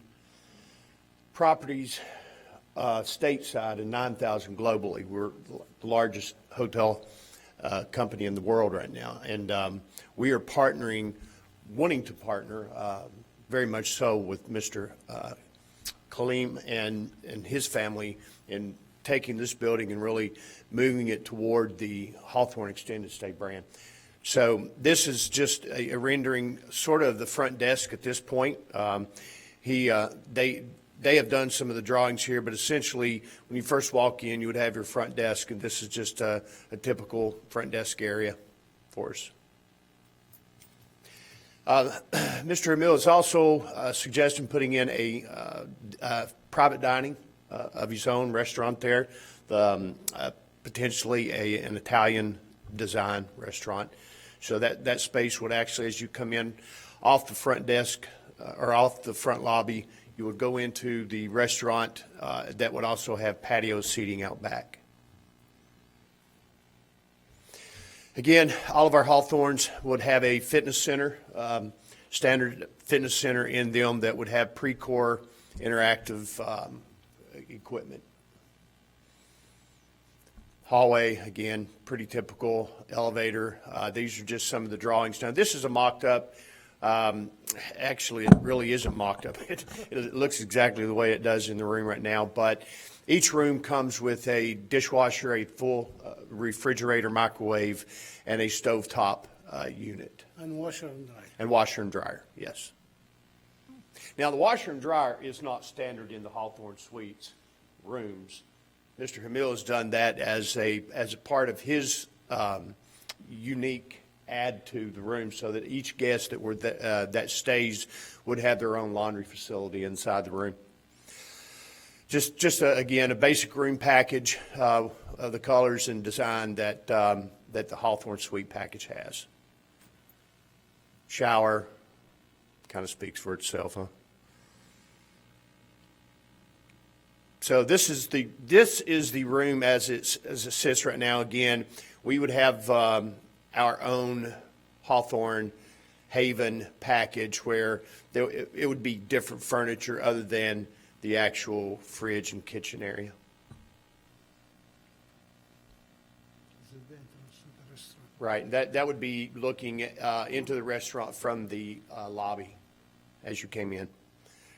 properties stateside and 9,000 globally. We're the largest hotel company in the world right now. And we are wanting to partner very much so with Mr. Kaleem and his family in taking this building and really moving it toward the Hawthorne Extended Stay brand. So this is just a rendering sort of the front desk at this point. They have done some of the drawings here, but essentially when you first walk in, you would have your front desk, and this is just a typical front desk area for us. Mr. Hamil is also suggesting putting in a private dining of his own restaurant there, potentially an Italian design restaurant. So that space would actually, as you come in off the front desk or off the front lobby, you would go into the restaurant that would also have patio seating out back. Again, all of our Hawthorns would have a fitness center, standard fitness center in them that would have Precor interactive equipment. Hallway, again, pretty typical elevator. These are just some of the drawings. Now, this is a mocked up. Actually, it really isn't mocked up. It looks exactly the way it does in the room right now, but each room comes with a dishwasher, a full refrigerator, microwave, and a stovetop unit. And washer and dryer. And washer and dryer, yes. Now, the washer and dryer is not standard in the Hawthorne Suites rooms. Mr. Hamil has done that as a part of his unique add to the room, so that each guest that stays would have their own laundry facility inside the room. Again, a basic room package of the colors and design that the Hawthorne Suite package has. Shower, kind of speaks for itself, huh? So this is the room as it sits right now. Again, we would have our own Hawthorne Haven package where it would be different furniture other than the actual fridge and kitchen area. This is the entrance to the restaurant. Right, that would be looking into the restaurant from the lobby as you came in.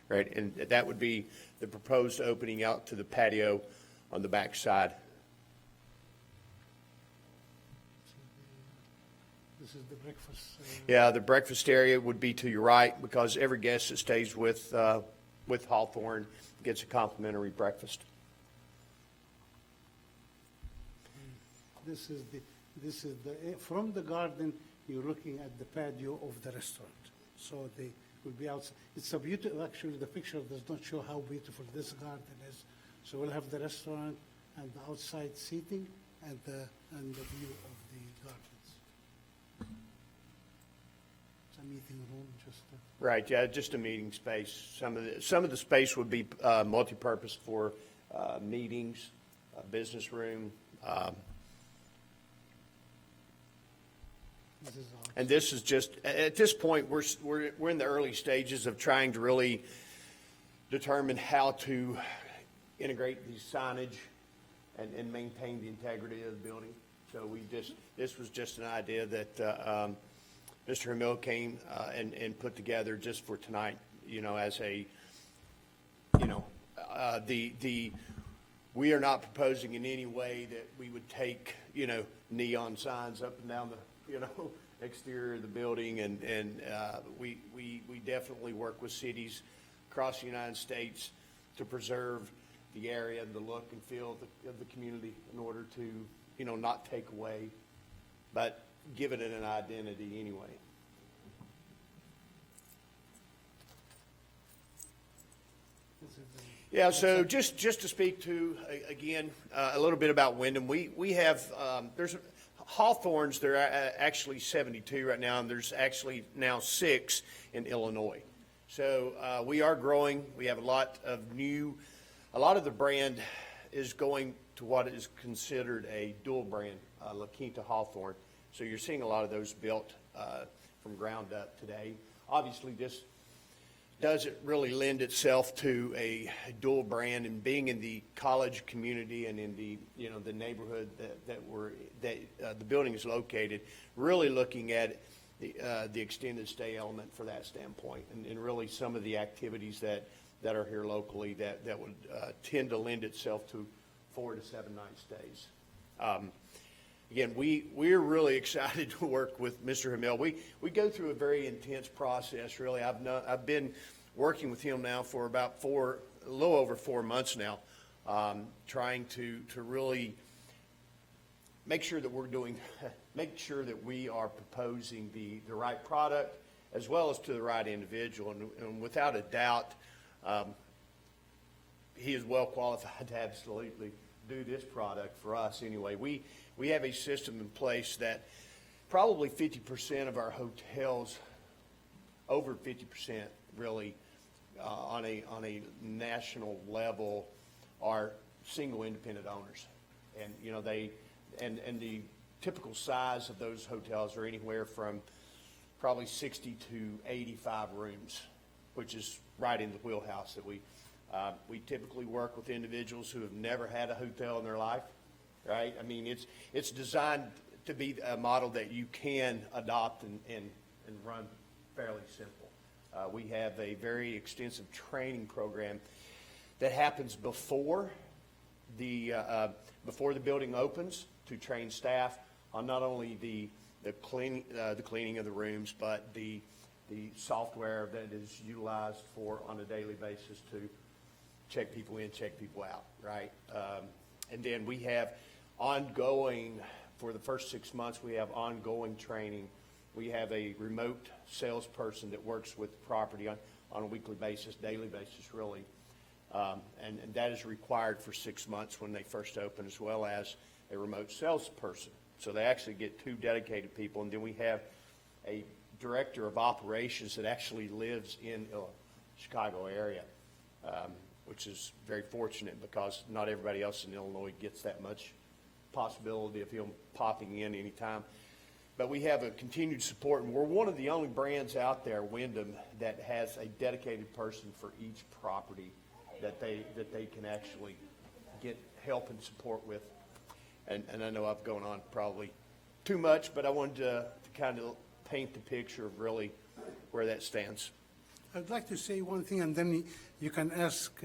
Right, and that would be the proposed opening out to the patio on the back side. This is the breakfast. Yeah, the breakfast area would be to your right, because every guest that stays with Hawthorne gets a complimentary breakfast. This is the from the garden. You're looking at the patio of the restaurant. So they will be outside. It's a beautiful. Actually, the picture does not show how beautiful this garden is. So we'll have the restaurant and the outside seating and the view of the gardens. It's a meeting room, just. Right, yeah, just a meeting space. Some of the space would be multi-purpose for meetings, business room. This is all. And this is just, at this point, we're in the early stages of trying to really determine how to integrate the signage and maintain the integrity of the building. So this was just an idea that Mr. Hamil came and put together just for tonight, as a, we are not proposing in any way that we would take, neon signs up and down the, exterior of the building, and we definitely work with cities across the United States to preserve the area and the look and feel of the community in order to, not take away, but give it an identity anyway. Yeah, so just to speak to, again, a little bit about Wyndham, we have, there's Hawthorns, there are actually 72 right now, and there's actually now 6 in Illinois. So we are growing. We have a lot of the brand is going to what is considered a dual brand, La Quinta Hawthorne. So you're seeing a lot of those built from ground up today. Obviously, doesn't really lend itself to a dual brand, and being in the college community and in the, the neighborhood that the building is located, really looking at the extended stay element for that standpoint, and really some of the activities that are here locally that would tend to lend itself to 4 to 7 night stays. Again, we're really excited to work with Mr. Hamel. We go through a very intense process, really. I've been working with him now for about a little over 4 months now, trying to really make sure that make sure that we are proposing the right product as well as to the right individual. And without a doubt, he is well qualified to absolutely do this product for us anyway. We have a system in place that probably 50% of our hotels, over 50% really, on a national level, are single independent owners. And and the typical size of those hotels are anywhere from probably 60 to 85 rooms, which is right in the wheelhouse that we typically work with individuals who have never had a hotel in their life, right? I mean, it's designed to be a model that you can adopt and run fairly simple. We have a very extensive training program that happens before the building opens to train staff on not only the cleaning of the rooms, but the software that is utilized on a daily basis to check people in, check people out, right? And then we have ongoing, for the first 6 months, we have ongoing training. We have a remote salesperson that works with the property on a weekly basis, daily basis, really. And that is required for 6 months when they first open, as well as a remote salesperson. So they actually get 2 dedicated people. And then we have a director of operations that actually lives in the Chicago area, which is very fortunate because not everybody else in Illinois gets that much possibility of him popping in anytime. But we have a continued support, and we're one of the only brands out there, Wyndham, that has a dedicated person for each property that they can actually get help and support with. And I know I've gone on probably too much, but I wanted to kind of paint the picture of really where that stands. I'd like to say one thing, and then you can ask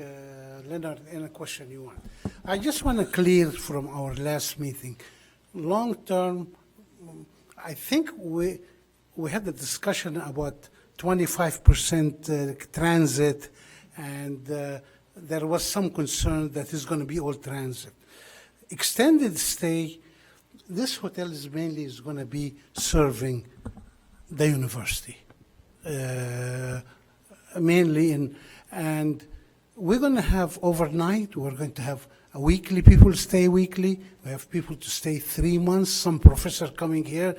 Leonard any question you want. I just want to clear from our last meeting. Long term, I think we had the discussion about 25% transit, and there was some concern that it's going to be all transit. Extended stay, this hotel is mainly going to be serving the university. Mainly and we're going to have overnight, we're going to have a weekly, people stay weekly, we have people to stay 3 months, some professor coming here,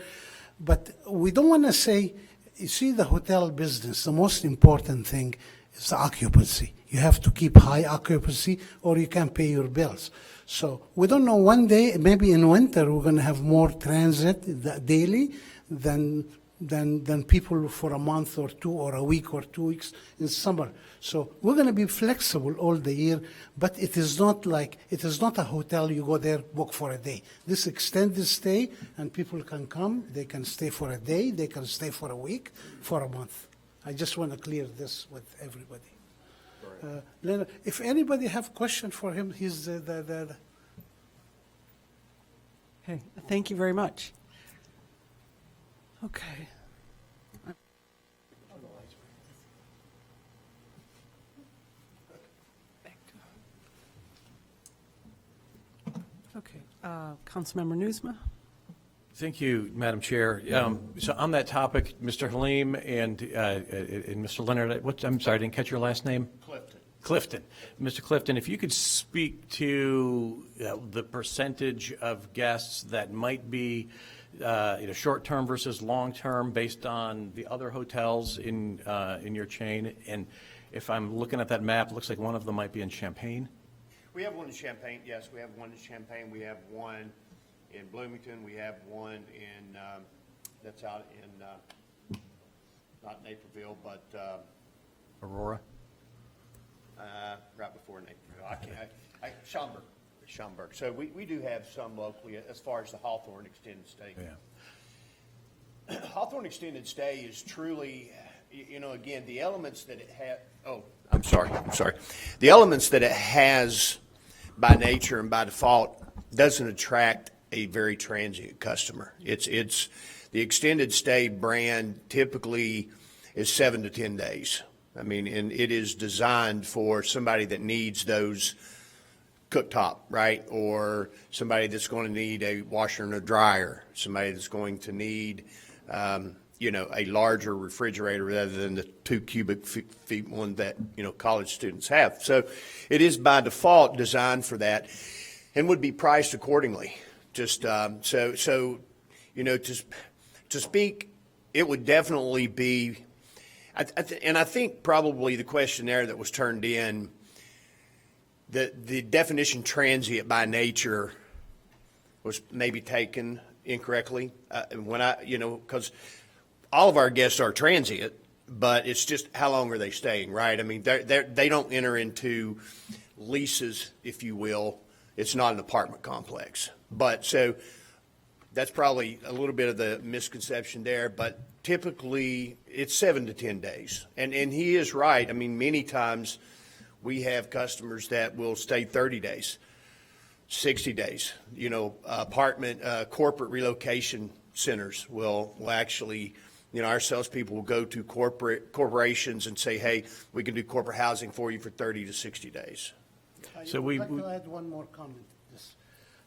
but we don't want to say, you see the hotel business, the most important thing is the occupancy. You have to keep high occupancy or you can't pay your bills. So we don't know, one day, maybe in winter, we're going to have more transit daily than people for a month or 2 or a week or 2 weeks in summer. So we're going to be flexible all the year, but it is not a hotel you go there, book for a day. This extended stay, and people can come, they can stay for a day, they can stay for a week, for a month. I just want to clear this with everybody. Leonard, if anybody have question for him, he's the. Okay, thank you very much. Okay. Okay, Councilmember Newsma. Thank you, Madam Chair. So on that topic, Mr. Halim and Mr. Leonard, I'm sorry, I didn't catch your last name? Clifton. Mr. Clifton, if you could speak to the percentage of guests that might be short-term versus long-term based on the other hotels in your chain. And if I'm looking at that map, it looks like one of them might be in Champaign. We have one in Champaign, yes. We have one in Champaign. We have one in Bloomington. We have one in, that's out in, not Naperville, but Aurora? Right before Naperville. Schaumburg. Schaumburg. So we do have some locally as far as the Hawthorne Extended Stay. Yeah. Hawthorne Extended Stay is truly, again, the elements that it has, I'm sorry. The elements that it has by nature and by default doesn't attract a very transient customer. It's the extended stay brand typically is 7 to 10 days. I mean, and it is designed for somebody that needs those cooktop, right? Or somebody that's going to need a washer and a dryer, somebody that's going to need, a larger refrigerator rather than the 2 cubic feet one that, college students have. So it is by default designed for that and would be priced accordingly. Just, to speak, it would definitely be, and I think probably the questionnaire that was turned in, the definition transient by nature was maybe taken incorrectly. Because all of our guests are transient, but it's just how long are they staying, right? I mean, they don't enter into leases, if you will. It's not an apartment complex. But so that's probably a little bit of the misconception there, but typically it's 7 to 10 days. And he is right. I mean, many times we have customers that will stay 30 days, 60 days. Apartment, corporate relocation centers will actually, our salespeople will go to corporations and say, hey, we can do corporate housing for you for 30 to 60 days. So I'd like to add one more comment to this.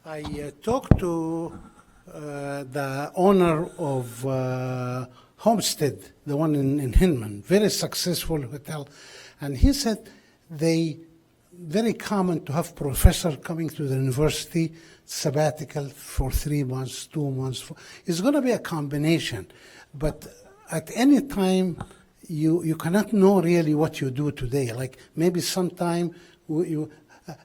I talked to the owner of Homestead, the one in Hinman, very successful hotel, and he said very common to have professor coming to the university sabbatical for 3 months, 2 months. It's going to be a combination, but at any time you cannot know really what you do today. Like maybe sometime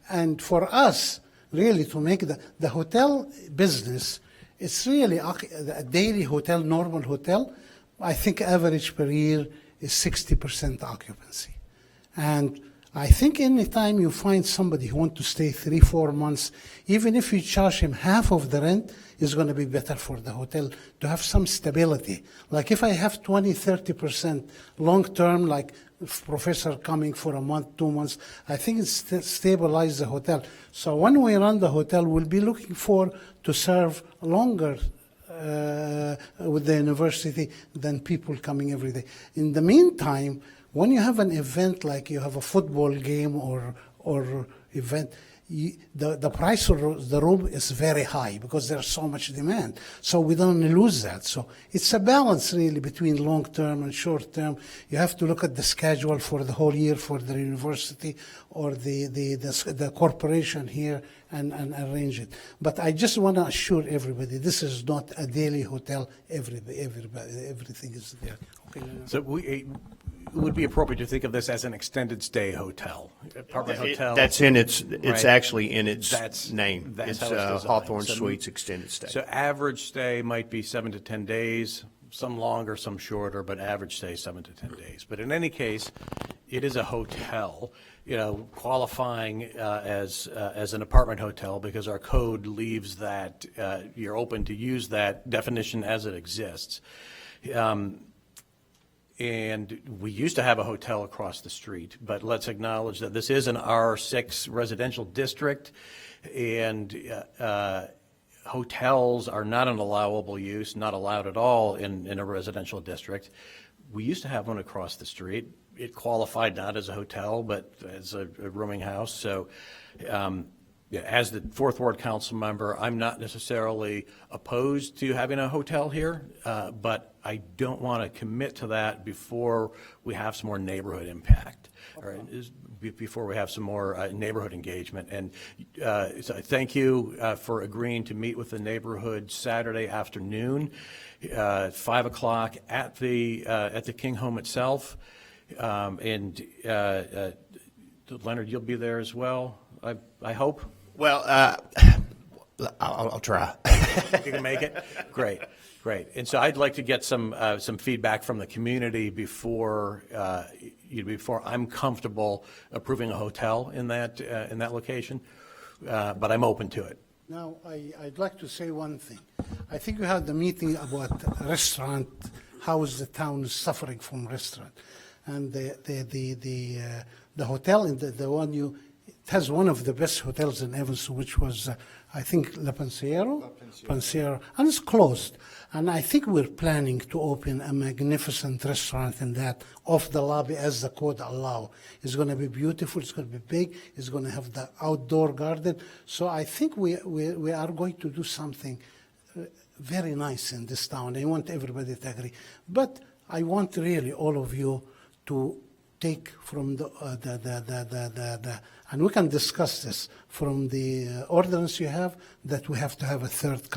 and for us really to make the hotel business, it's really a daily hotel, normal hotel. I think average per year is 60% occupancy. And I think any time you find somebody who wants to stay 3-4 months, even if you charge him half of the rent, it's going to be better for the hotel to have some stability. Like if I have 20-30% long-term, like professor coming for a month, 2 months, I think it's stabilize the hotel. So when we run the hotel, we'll be looking to serve longer with the university than people coming every day. In the meantime, when you have an event like you have a football game or event, the price of the room is very high because there's so much demand. So we don't lose that. So it's a balance really between long term and short term. You have to look at the schedule for the whole year for the university or the corporation here and arrange it. But I just want to assure everybody this is not a daily hotel. Everything is there. Okay. So it would be appropriate to think of this as an extended stay hotel, apartment hotel. That's it's Right. actually in its name. That's It's how it's designed. Hawthorne So- Suites Extended Stay. So average stay might be 7 to 10 days, some longer, some shorter, but average stay 7 to 10 days. But in any case, it is a hotel, qualifying as an apartment hotel because our code leaves that you're open to use that definition as it exists. And we used to have a hotel across the street, but let's acknowledge that this is an R6 residential district, and hotels are not an allowable use, not allowed at all in a residential district. We used to have one across the street. It qualified not as a hotel, but as a rooming house. So as the Fourth Ward Council member, I'm not necessarily opposed to having a hotel here, but I don't want to commit to that before we have some more neighborhood impact, or before we have some more neighborhood engagement. And so I thank you for agreeing to meet with the neighborhood Saturday afternoon, 5 o'clock at the King Home itself. And Leonard, you'll be there as well, I hope. Well, I'll try. You can make it? Great. And so I'd like to get some feedback from the community before, you before, I'm comfortable approving a hotel in that location, but I'm open to it. Now, I'd like to say one thing. I think we had the meeting about restaurant, how is the town suffering from restaurant. And the hotel, the one it has one of the best hotels in Evanston, which was, I think, La Pensiero? Pensiero, and it's closed. And I think we're planning to open a magnificent restaurant in that, off the lobby as the code allow. It's going to be beautiful, it's going to be big, it's going to have the outdoor garden. So I think we are going to do something very nice in this town. I want everybody to agree. But I want really all of you to take from and we can discuss this from the ordinance you have, that we have to have a third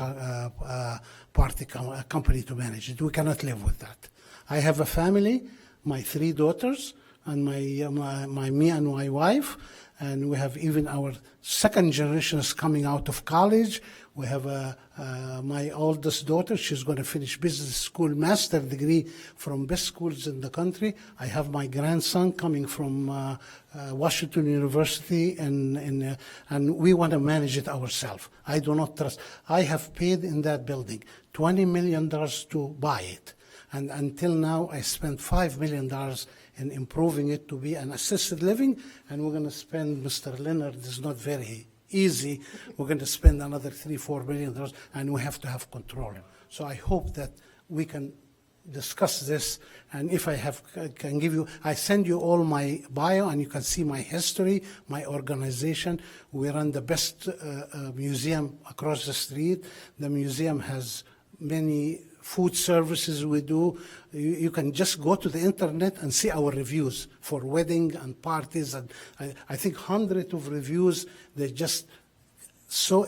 party company to manage it. We cannot live with that. I have a family, my 3 daughters, and me and my wife, and we have even our second generation is coming out of college. We have my oldest daughter, she's going to finish business school, master degree from best schools in the country. I have my grandson coming from Washington University, and we want to manage it ourselves. I do not trust. I have paid in that building $20 million to buy it. And until now, I spent $5 million in improving it to be an assisted living, and we're going to spend, Mr. Leonard, it's not very easy, we're going to spend another $3-4 million, and we have to have control. So I hope that we can discuss this, and if I can give you, I send you all my bio, and you can see my history, my organization. We run the best museum across the street. The museum has many food services we do. You can just go to the internet and see our reviews for wedding and parties, and I think hundreds of reviews. They're just so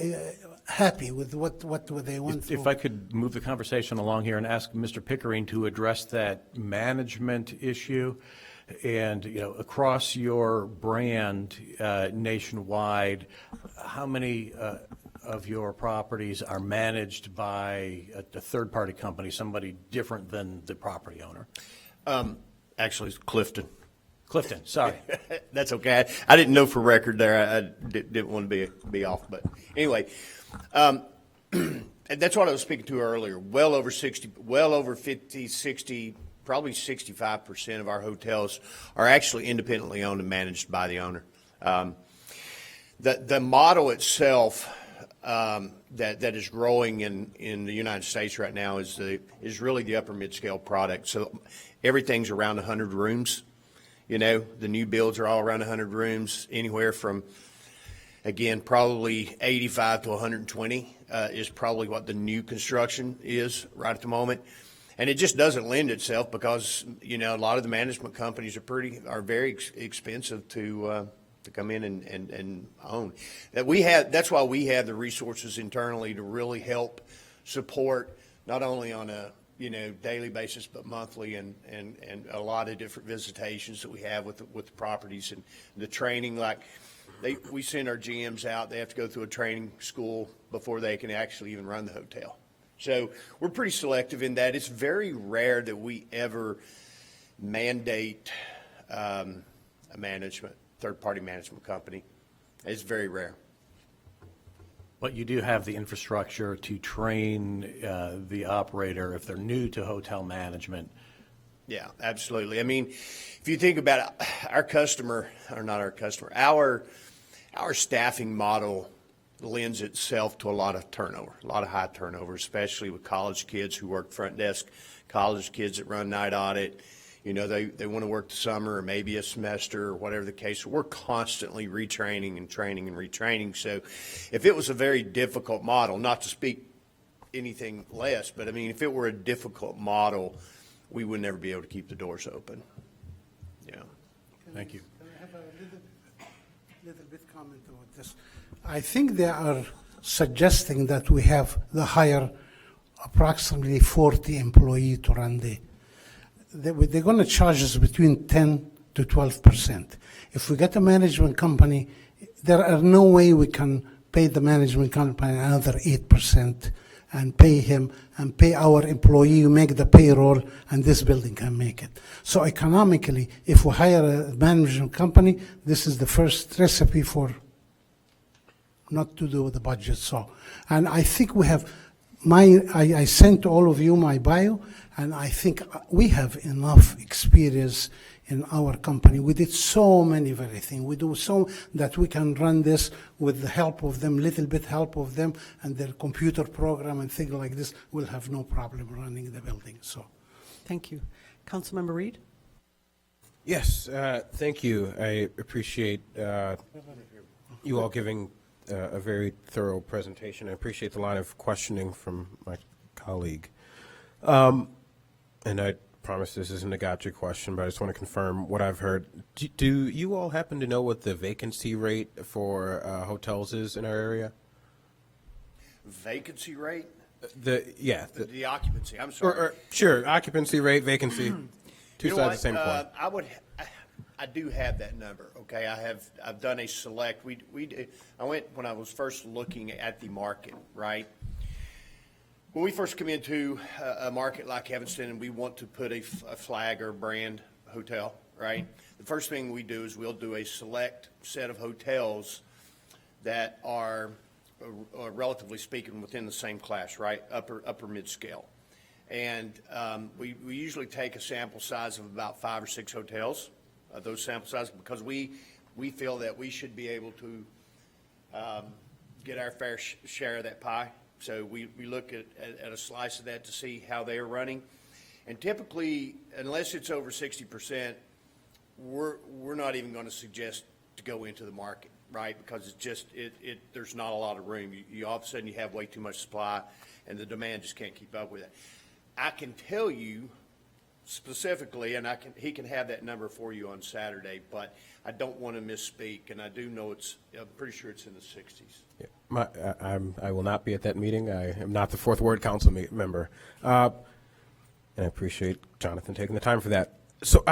happy with what they want. If I could move the conversation along here and ask Mr. Pickering to address that management issue, and across your brand nationwide, how many of your properties are managed by a third-party company, somebody different than the property owner? Actually, it's Clifton. Clifton, sorry. That's okay. I didn't know for record there. I didn't want to be off. But anyway, and that's what I was speaking to earlier. Well over 50, 60, probably 65% of our hotels are actually independently owned and managed by the owner. The model itself that is growing in the United States right now is really the upper mid-scale product. So everything's around 100 rooms. The new builds are all around 100 rooms, anywhere from, again, probably 85 to 120 is probably what the new construction is right at the moment. And it just doesn't lend itself because, a lot of the management companies are very expensive to come in and own. That's why we have the resources internally to really help support, not only on a daily basis, but monthly, and a lot of different visitations that we have with the properties, and the training. Like we send our GMs out; they have to go through a training school before they can actually even run the hotel. So we're pretty selective in that. It's very rare that we ever mandate a third-party management company. It's very rare. But you do have the infrastructure to train the operator if they're new to hotel management. Yeah, absolutely. I mean, if you think about it, our staffing model lends itself to a lot of turnover, a lot of high turnover, especially with college kids who work front desk, college kids that run night audit. They want to work the summer or maybe a semester or whatever the case. So we're constantly retraining and training and retraining. So if it was a very difficult model, not to speak anything less, but I mean, if it were a difficult model, we would never be able to keep the doors open. Yeah. Thank you. Can I have a little bit comment about this? I think they are suggesting that we have the hire approximately 40 employees to run they're going to charge us between 10 to 12%. If we get a management company, there are no way we can pay the management company another 8% and pay him and pay our employee, make the payroll, and this building can make it. So economically, if we hire a management company, this is the first recipe for not to do the budget. So, and I think we have I sent all of you my bio, and I think we have enough experience in our company. We did so many very things. We do so that we can run this with the help of them, little bit help of them, and their computer program and things like this. We'll have no problem running the building. So, Thank you. Councilmember Reed? Yes, thank you. I appreciate you all giving a very thorough presentation. I appreciate the line of questioning from my colleague. And I promise this isn't a gotcha question, but I just want to confirm what I've heard. Do you all happen to know what the vacancy rate for hotels is in our area? Vacancy rate? The occupancy, I'm sorry. Sure, occupancy rate, vacancy, two You know sides of the what? same coin. I do have that number, okay? I've done a select, I went when I was first looking at the market, right? When we first come into a market like Evanston and we want to put a flag or brand hotel, right? The first thing we do is we'll do a select set of hotels that are relatively speaking within the same class, right? Upper mid-scale. And we usually take a sample size of about 5 or 6 hotels. Those sample sizes, because we feel that we should be able to get our fair share of that pie. So we look at a slice of that to see how they are running. And typically, unless it's over 60%, we're not even going to suggest to go into the market, right? Because it's just, there's not a lot of room. You all of a sudden you have way too much supply and the demand just can't keep up with it. I can tell you specifically, and he can have that number for you on Saturday, but I don't want to misspeak, and I do know I'm pretty sure it's in the 60s. Yeah, I will not be at that meeting. I am not the Fourth Ward Council member. And I appreciate Jonathan taking the time for that. So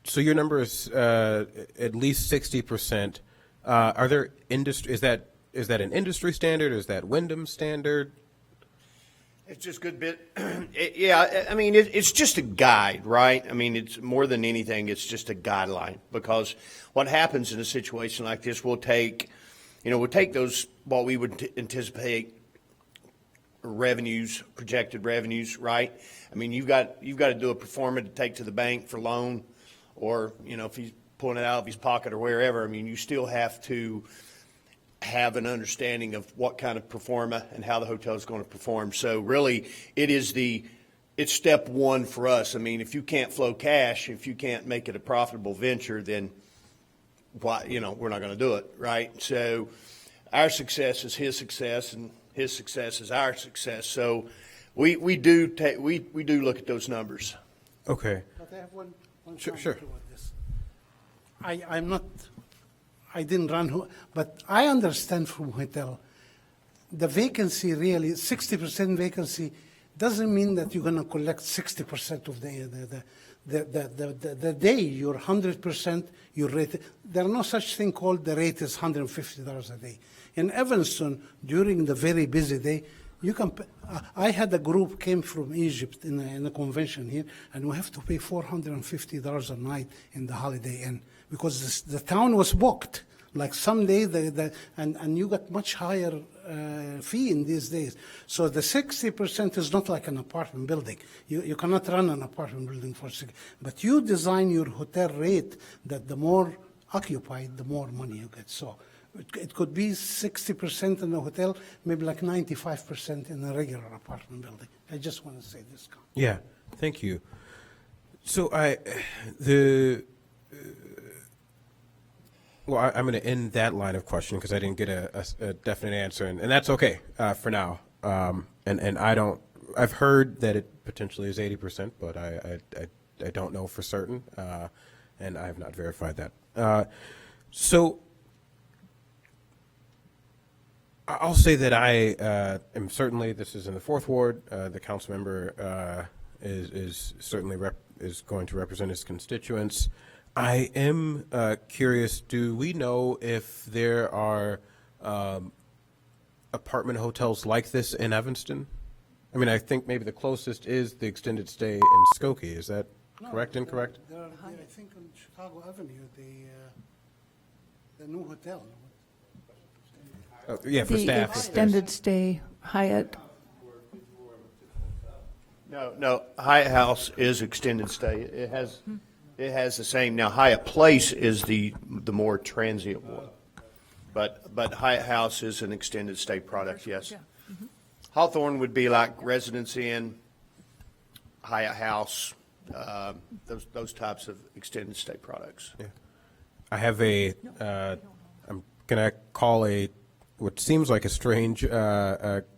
so your number is at least 60%. Are there is that an industry standard? Is that Wyndham standard? It's just a good bit. Yeah, I mean, it's just a guide, right? I mean, it's more than anything, it's just a guideline. Because what happens in a situation like this, we'll take those, what we would anticipate revenues, projected revenues, right? I mean, you've got to do a pro forma to take to the bank for loan, or, if he's pulling it out of his pocket or wherever, I mean, you still have to have an understanding of what kind of pro forma and how the hotel is going to perform. So really, it's step one for us. I mean, if you can't flow cash, if you can't make it a profitable venture, then why, we're not going to do it, right? So our success is his success, and his success is our success. So we do look at those numbers. Okay. but I have one Sure. comment about this. I didn't run, but I understand from hotel, the vacancy really, 60% vacancy doesn't mean that you're going to collect 60% of the day. You're 100%, your rate. There's no such thing called the rate is $150 a day. In Evanston, during the very busy day, you can. I had a group came from Egypt in a convention here, and we have to pay $450 a night in the Holiday Inn because the town was booked. Like someday, and you got much higher fee in these days. So the 60% is not like an apartment building. You cannot run an apartment building for 60. But you design your hotel rate that the more occupied, the more money you get. So it could be 60% in a hotel, maybe like 95% in a regular apartment building. I just want to say this. Yeah, thank you. So well, I'm going to end that line of questioning because I didn't get a definite answer, and that's okay for now. And I've heard that it potentially is 80%, but I don't know for certain, and I have not verified that. So I'll say that I am certainly, this is in the Fourth Ward, the council member is certainly is going to represent his constituents. I am curious, do we know if there are apartment hotels like this in Evanston? I mean, I think maybe the closest is the extended stay in Skokie. Is that correct, incorrect? There are, I think on Chicago Avenue, the new hotel. Yeah, for The staff. if there's- extended stay Hyatt, No, Hyatt House is extended stay. It has the same. Now, Hyatt Place is the more transient one. But Hyatt House is an extended stay product, yes. Hawthorne would be like Residence Inn, Hyatt House, those types of extended stay products. Yeah. I have I'm going to call what seems like a strange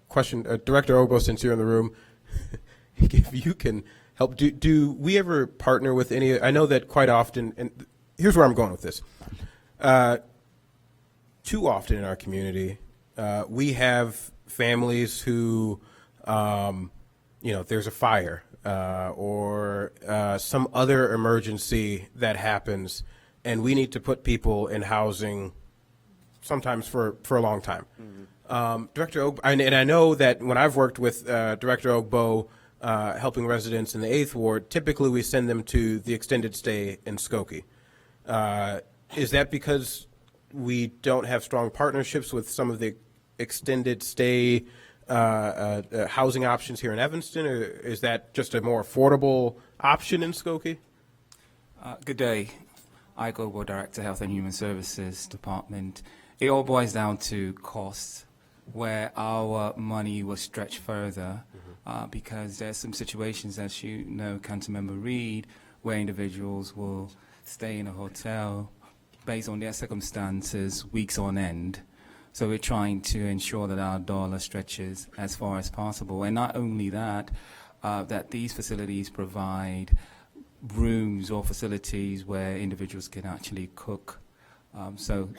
question. Director Ogbo, since you're in the room, if you can help, do we ever partner with any, I know that quite often, and here's where I'm going with this. Too often in our community, we have families who, there's a fire or some other emergency that happens, and we need to put people in housing sometimes for a long time. Director Ogbo, and I know that when I've worked with Director Ogbo helping residents in the 8th Ward, typically we send them to the extended stay in Skokie. Is that because we don't have strong partnerships with some of the extended stay housing options here in Evanston, or is that just a more affordable option in Skokie? Good day. I Global Director, Health and Human Services Department. It all boils down to cost, where our money was stretched further because there's some situations, as you know, Councilmember Reed, where individuals will stay in a hotel based on their circumstances weeks on end. So we're trying to ensure that our dollar stretches as far as possible. And not only that, that these facilities provide rooms or facilities where individuals can actually cook. So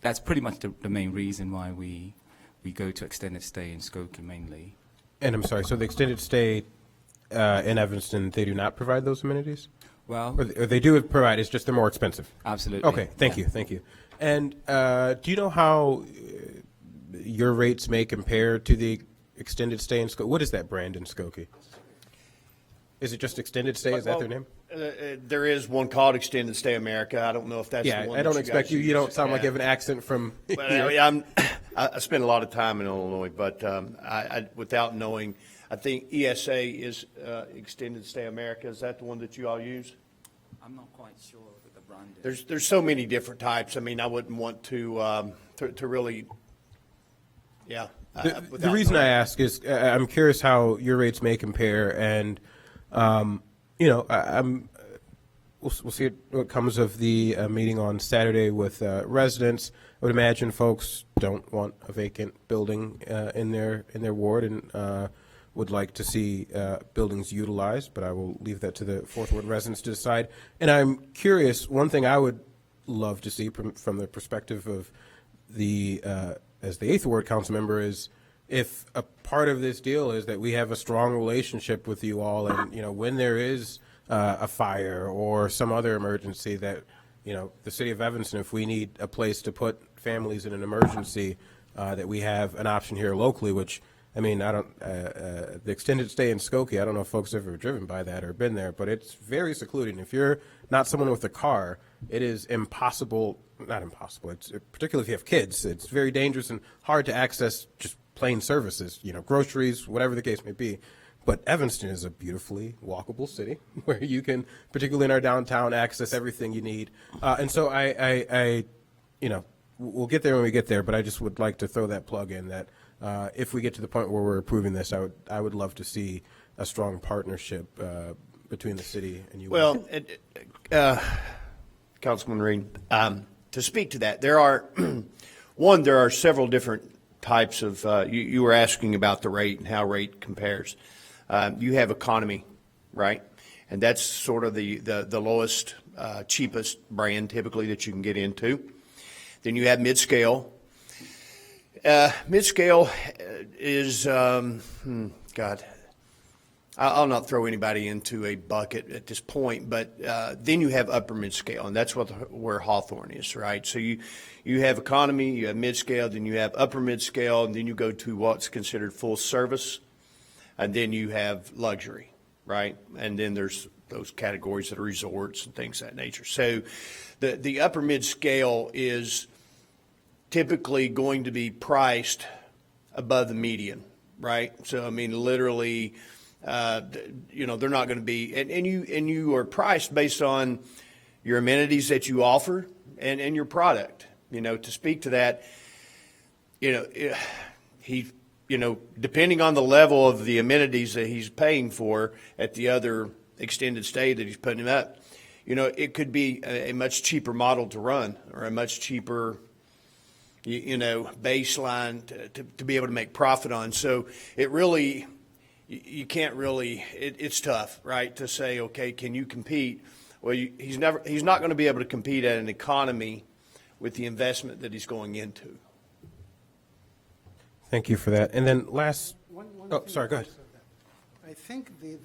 that's pretty much the main reason why we go to extended stay in Skokie mainly. And I'm sorry, so the extended stay in Evanston, they do not provide those amenities? Well, Or they do provide, it's just they're more expensive? absolutely. Okay, thank you. And do you know how your rates may compare to the extended stay in Skokie? What is that brand in Skokie? Is it just extended stay? Is that their name? There is one called Extended Stay America. I don't know if that's the one I that don't you expect guys you. You use. don't sound like Yeah. you have an accent from. Well, I spend a lot of time in Illinois, but without knowing, I think ESA is Extended Stay America. Is that the one that you all use? I'm not quite sure what the brand is. There's so many different types. I mean, I wouldn't want to really, yeah. The without reason I knowing. ask is I'm curious how your rates may compare, and we'll see what comes of the meeting on Saturday with residents. I would imagine folks don't want a vacant building in their ward and would like to see buildings utilized, but I will leave that to the Fourth Ward residents to decide. And I'm curious, one thing I would love to see from the perspective of the as the Eighth Ward council member is if a part of this deal is that we have a strong relationship with you all, and when there is a fire or some other emergency that the city of Evanston, if we need a place to put families in an emergency, that we have an option here locally, which I mean, I don't, the extended stay in Skokie, I don't know if folks have ever driven by that or been there, but it's very secluded. If you're not someone with a car, it is impossible, not impossible, it's, particularly if you have kids, it's very dangerous and hard to access just plain services, groceries, whatever the case may be. But Evanston is a beautifully walkable city where you can, particularly in our downtown, access everything you need. And so I we'll get there when we get there, but I just would like to throw that plug in that if we get to the point where we're approving this, I would love to see a strong partnership between the city and you. Well, Councilman Reed, to speak to that, there are there are several different types of. You were asking about the rate and how rate compares. You have economy, right, and that's sort of the lowest, cheapest brand typically that you can get into. Then you have mid-scale. Mid-scale is God. I'll not throw anybody into a bucket at this point, but then you have upper mid-scale, and that's where Hawthorne is, right? So you have economy, you have mid-scale, then you have upper mid-scale, and then you go to what's considered full service, and then you have luxury, right? And then there's those categories that are resorts and things of that nature. So the upper mid-scale is typically going to be priced above the median, right? So, I mean, literally, they're not going to be, and you are priced based on your amenities that you offer and your product. To speak to that, depending on the level of the amenities that he's paying for at the other extended stay that he's putting him up, it could be a much cheaper model to run or a much cheaper baseline to be able to make profit on. So it really, you can't really, it's tough, right, to say, okay, can you compete? Well, he's not going to be able to compete at an economy with the investment that he's going into. Thank you for that. And then One oh, thing sorry, go ahead. also that I think the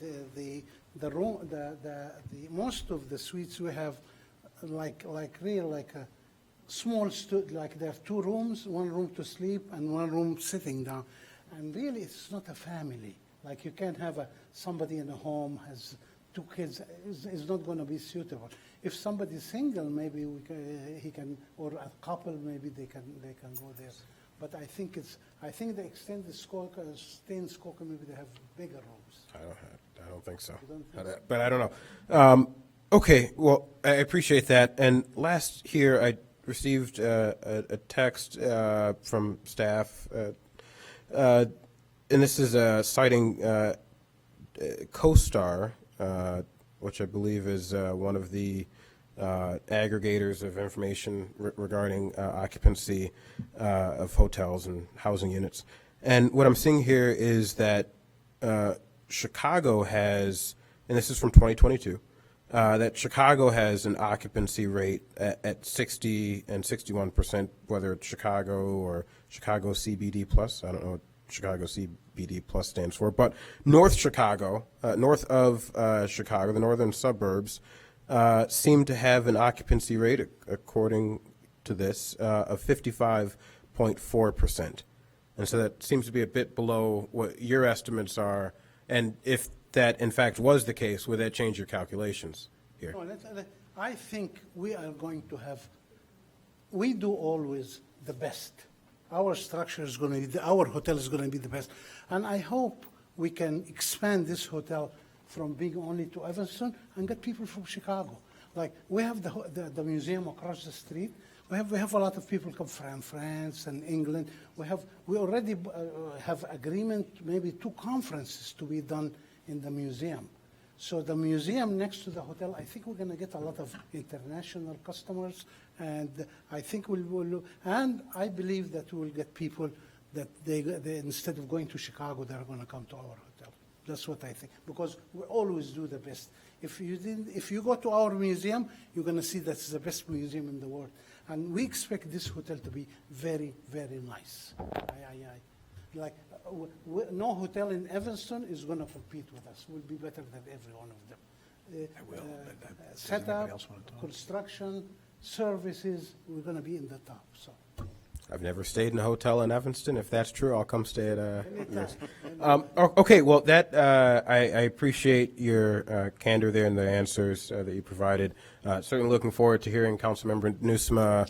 room, the most of the suites we have, like a small like there are 2 rooms, 1 room to sleep and 1 room sitting down, and really it's not a family. Like you can't have somebody in a home has 2 kids. It's not going to be suitable. If somebody's single, maybe he can, or a couple, maybe they can go there. But I think the extended Skokie, staying Skokie, maybe they have bigger rooms. I don't think so. You don't think so? But I don't know. Okay, well, I appreciate that. And last here, I received a text from staff, and this is citing CoStar, which I believe is one of the aggregators of information regarding occupancy of hotels and housing units. And what I'm seeing here is that Chicago has, and this is from 2022, that Chicago has an occupancy rate at 60 and 61%, whether it's Chicago or Chicago CBD plus. I don't know what Chicago CBD plus stands for, but North Chicago, north of Chicago, the northern suburbs, seem to have an occupancy rate, according to this, of 55.4%. And so that seems to be a bit below what your estimates are. And if that, in fact, was the case, would that change your calculations here? No, I think we are going to have, we do always the best. Our structure is going to be, our hotel is going to be the best. And I hope we can expand this hotel from being only to Evanston and get people from Chicago. Like we have the museum across the street. We have a lot of people come from France and England. We already have agreement, maybe 2 conferences to be done in the museum. So the museum next to the hotel, I think we're going to get a lot of international customers, and I think and I believe that we will get people that they instead of going to Chicago, they're going to come to our hotel. That's what I think, because we always do the best. If you go to our museum, you're going to see that's the best museum in the world, and we expect this hotel to be very, very nice. Like no hotel in Evanston is going to compete with us. We'll be better than every one of them. Setup, construction, services, we're going to be in the top. So. I've never stayed in a hotel in Evanston. If that's true, I'll come stay at yours. Okay, well, that I appreciate your candor there and the answers that you provided. Certainly looking forward to hearing Councilmember Nusma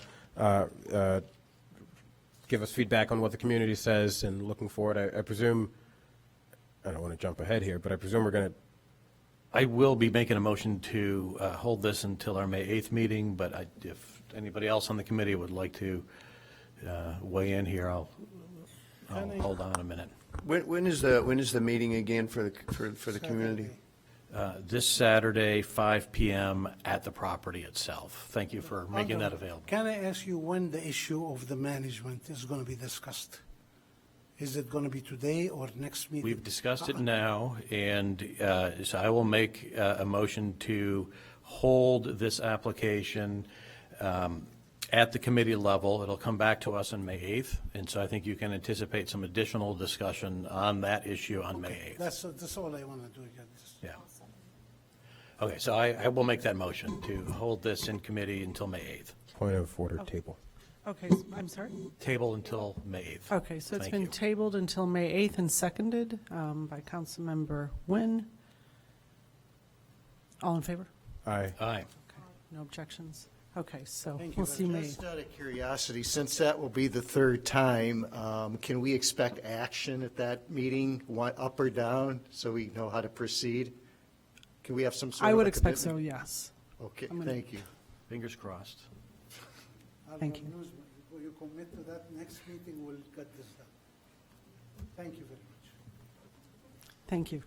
give us feedback on what the community says, and looking forward. I presume, I don't want to jump ahead here, but I presume we're going to. I will be making a motion to hold this until our May 8th meeting, but if anybody else on the committee would like to weigh in here, I'll hold on a minute. When is the meeting again for the community? This Saturday, 5 p.m. at the property itself. Thank you for making that available. Can I ask you when the issue of the management is going to be discussed? Is it going to be today or next meeting? We've discussed it now, and so I will make a motion to hold this application at the committee level. It'll come back to us on May 8th, and so I think you can anticipate some additional discussion on that issue on May 8th. That's all I want to do again. Yeah. Okay, so I will make that motion to hold this in committee until May 8th. Point of order, table. Okay, I'm sorry? Table until May 8th. Okay, so it's Thank been you. tabled until May 8th and seconded by Councilmember Nguyen. All in favor? Aye. Aye. Okay, no objections. Okay, so Thank you we'll very see May. Just out of curiosity, since that will be the third time, can we expect action at that meeting, up or down, so we know how to proceed? Can we have some sort of I a would expect so, commitment? yes. Okay, I'm gonna- thank you. Fingers crossed. Thank you. Will you commit to that? Next meeting, we'll get this done. Thank you very much. Thank you.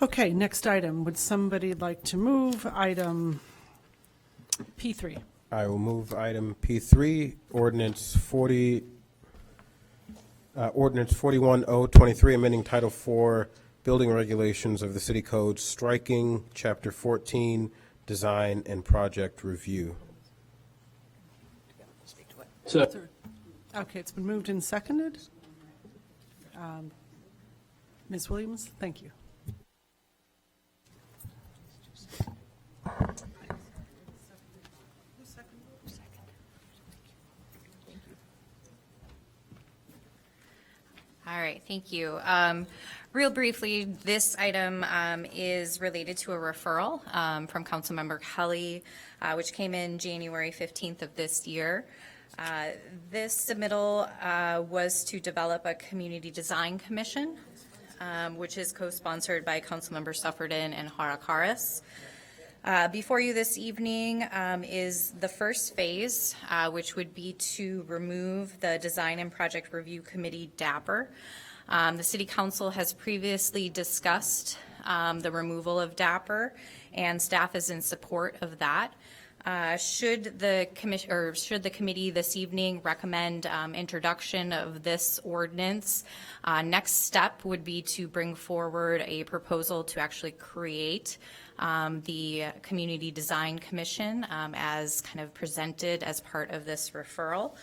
Okay, next item. Would somebody like to move item P3? I will move item P3, ordinance 41023, amending Title 4, Building Regulations of the City Code, striking Chapter 14, Design and Project Review. Okay, it's been moved and seconded. Ms. Williams, thank you. All right, thank you. Real briefly, this item is related to a referral from Councilmember Kelly, which came in January 15th of this year. This submittal was to develop a community design commission, which is co-sponsored by Councilmember Suffredin and Harakaris. Before you this evening is the first phase, which would be to remove the Design and Project Review Committee, DAPR. The City Council has previously discussed the removal of DAPR, and staff is in support of that. Should the committee this evening recommend introduction of this ordinance, next step would be to bring forward a proposal to actually create the Community Design Commission as kind of presented as part of this referral.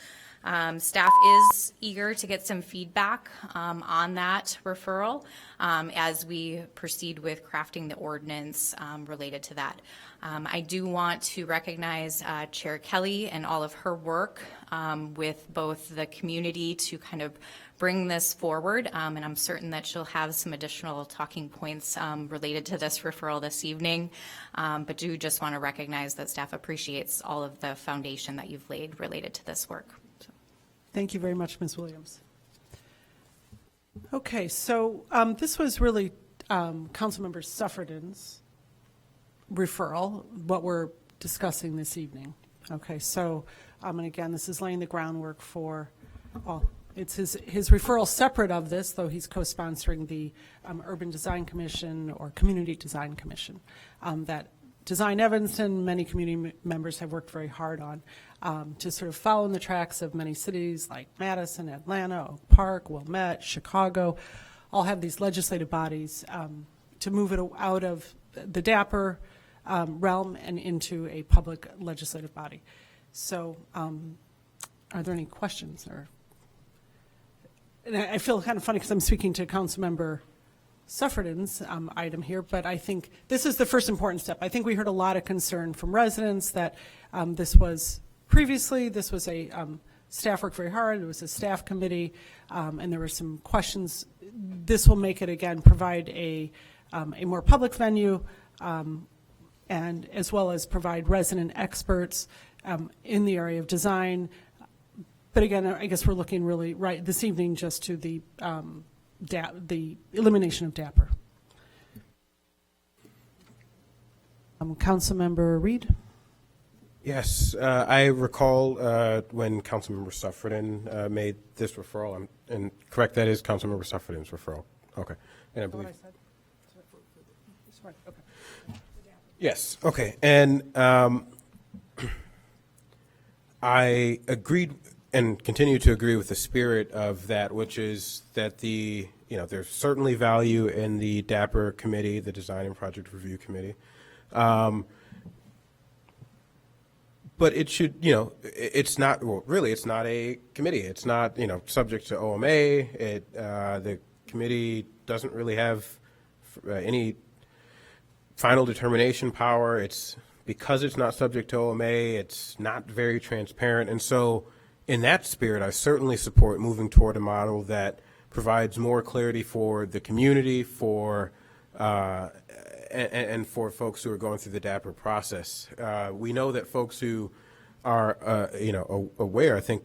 Staff is eager to get some feedback on that referral as we proceed with crafting the ordinance related to that. I do want to recognize Chair Kelly and all of her work with both the community to kind of bring this forward, and I'm certain that she'll have some additional talking points related to this referral this evening, but do just want to recognize that staff appreciates all of the foundation that you've laid related to this work. Thank you very much, Ms. Williams. Okay, so this was really Councilmember Suffredin's referral, what we're discussing this evening. Okay, so, and again, this is laying the groundwork for, well, it's his referral separate of this, though he's co-sponsoring the Urban Design Commission or Community Design Commission that Design Evanston, many community members have worked very hard on to sort of follow in the tracks of many cities like Madison, Atlanta, Oak Park, Wilmette, Chicago, all have these legislative bodies to move it out of the DAPR realm and into a public legislative body. So are there any questions? And I feel kind of funny because I'm speaking to Councilmember Suffredin's item here, but I think this is the first important step. I think we heard a lot of concern from residents that this was a staff worked very hard. It was a staff committee, and there were some questions. This will make it, again, provide a more public venue, and as well as provide resident experts in the area of design. But again, I guess we're looking really right this evening just to the elimination of DAPR. Councilmember Reed? Yes, I recall when Councilmember Suffredin made this referral, and correct, that is Councilmember Suffredin's referral. Okay. And I believe. Yes, okay. And I agreed and continue to agree with the spirit of that, which is that there's certainly value in the DAPR committee, the Design and Project Review Committee. But it should, it's not, well, really, it's not a committee. It's not, subject to OMA. The committee doesn't really have any final determination power. It's because it's not subject to OMA, it's not very transparent. And so in that spirit, I certainly support moving toward a model that provides more clarity for the community, and for folks who are going through the DAPR process. We know that folks who are, aware, I think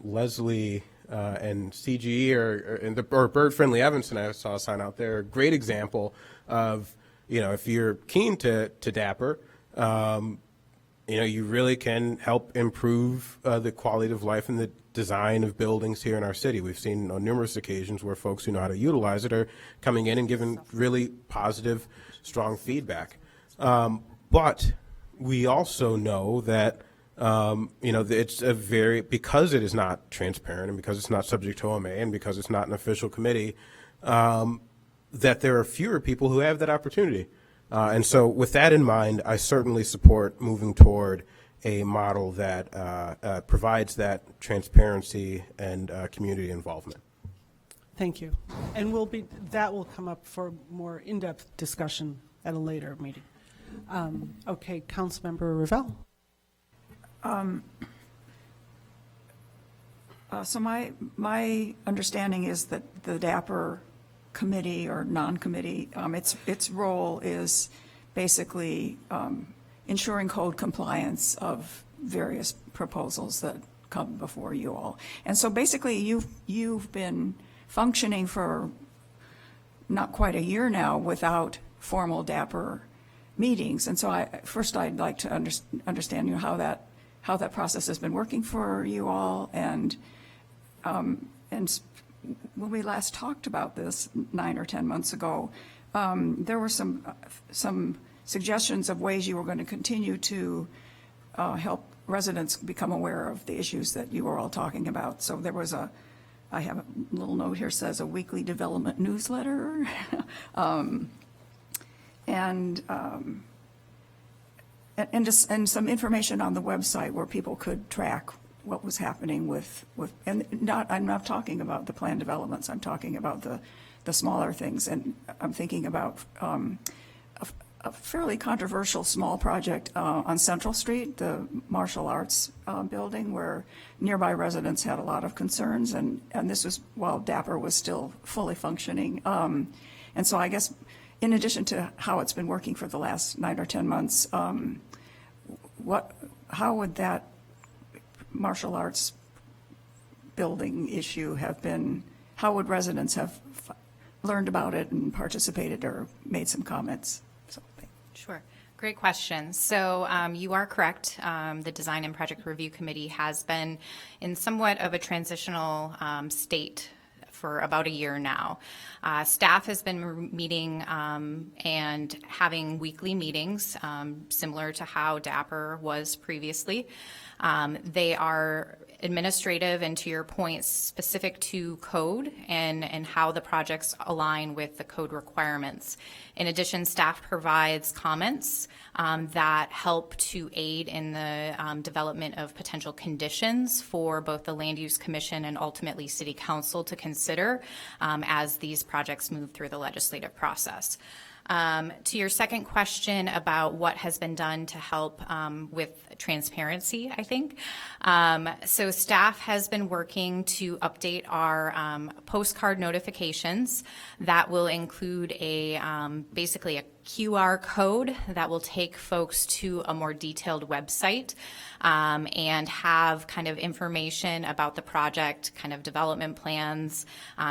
Leslie and CGE or Bird Friendly Evanston, I saw a sign out there, a great example of, if you're keen to DAPR, you really can help improve the quality of life and the design of buildings here in our city. We've seen on numerous occasions where folks who know how to utilize it are coming in and giving really positive, strong feedback. But we also know that, it's because it is not transparent and because it's not subject to OMA and because it's not an official committee, that there are fewer people who have that opportunity. And so with that in mind, I certainly support moving toward a model that provides that transparency and community involvement. Thank you. And that will come up for more in-depth discussion at a later meeting. Okay, Councilmember Ravel. So my understanding is that the DAPR committee or non-committee, its role is basically ensuring code compliance of various proposals that come before you all. And so basically you've been functioning for not quite a year now without formal DAPR meetings. And so I'd like to understand how that process has been working for you all, and when we last talked about this 9 or 10 months ago, there were some suggestions of ways you were going to continue to help residents become aware of the issues that you were all talking about. So there was I have a little note here, says a weekly development newsletter, and some information on the website where people could track what was happening I'm not talking about the planned developments, I'm talking about the smaller things. And I'm thinking about a fairly controversial small project on Central Street, the martial arts building, where nearby residents had a lot of concerns, and this was while DAPR was still fully functioning. And so I guess in addition to how it's been working for the last 9 or 10 months, how would that martial arts building issue have been, how would residents have learned about it and participated or made some comments? Sure. Great question. So you are correct. The Design and Project Review Committee has been in somewhat of a transitional state for about a year now. Staff has been meeting and having weekly meetings, similar to how DAPR was previously. They are administrative and, to your point, specific to code and how the projects align with the code requirements. In addition, staff provides comments that help to aid in the development of potential conditions for both the Land Use Commission and ultimately City Council to consider as these projects move through the legislative process. To your second question about what has been done to help with transparency, I think. So staff has been working to update our postcard notifications that will include basically a QR code that will take folks to a more detailed website and have kind of information about the project, kind of development plans.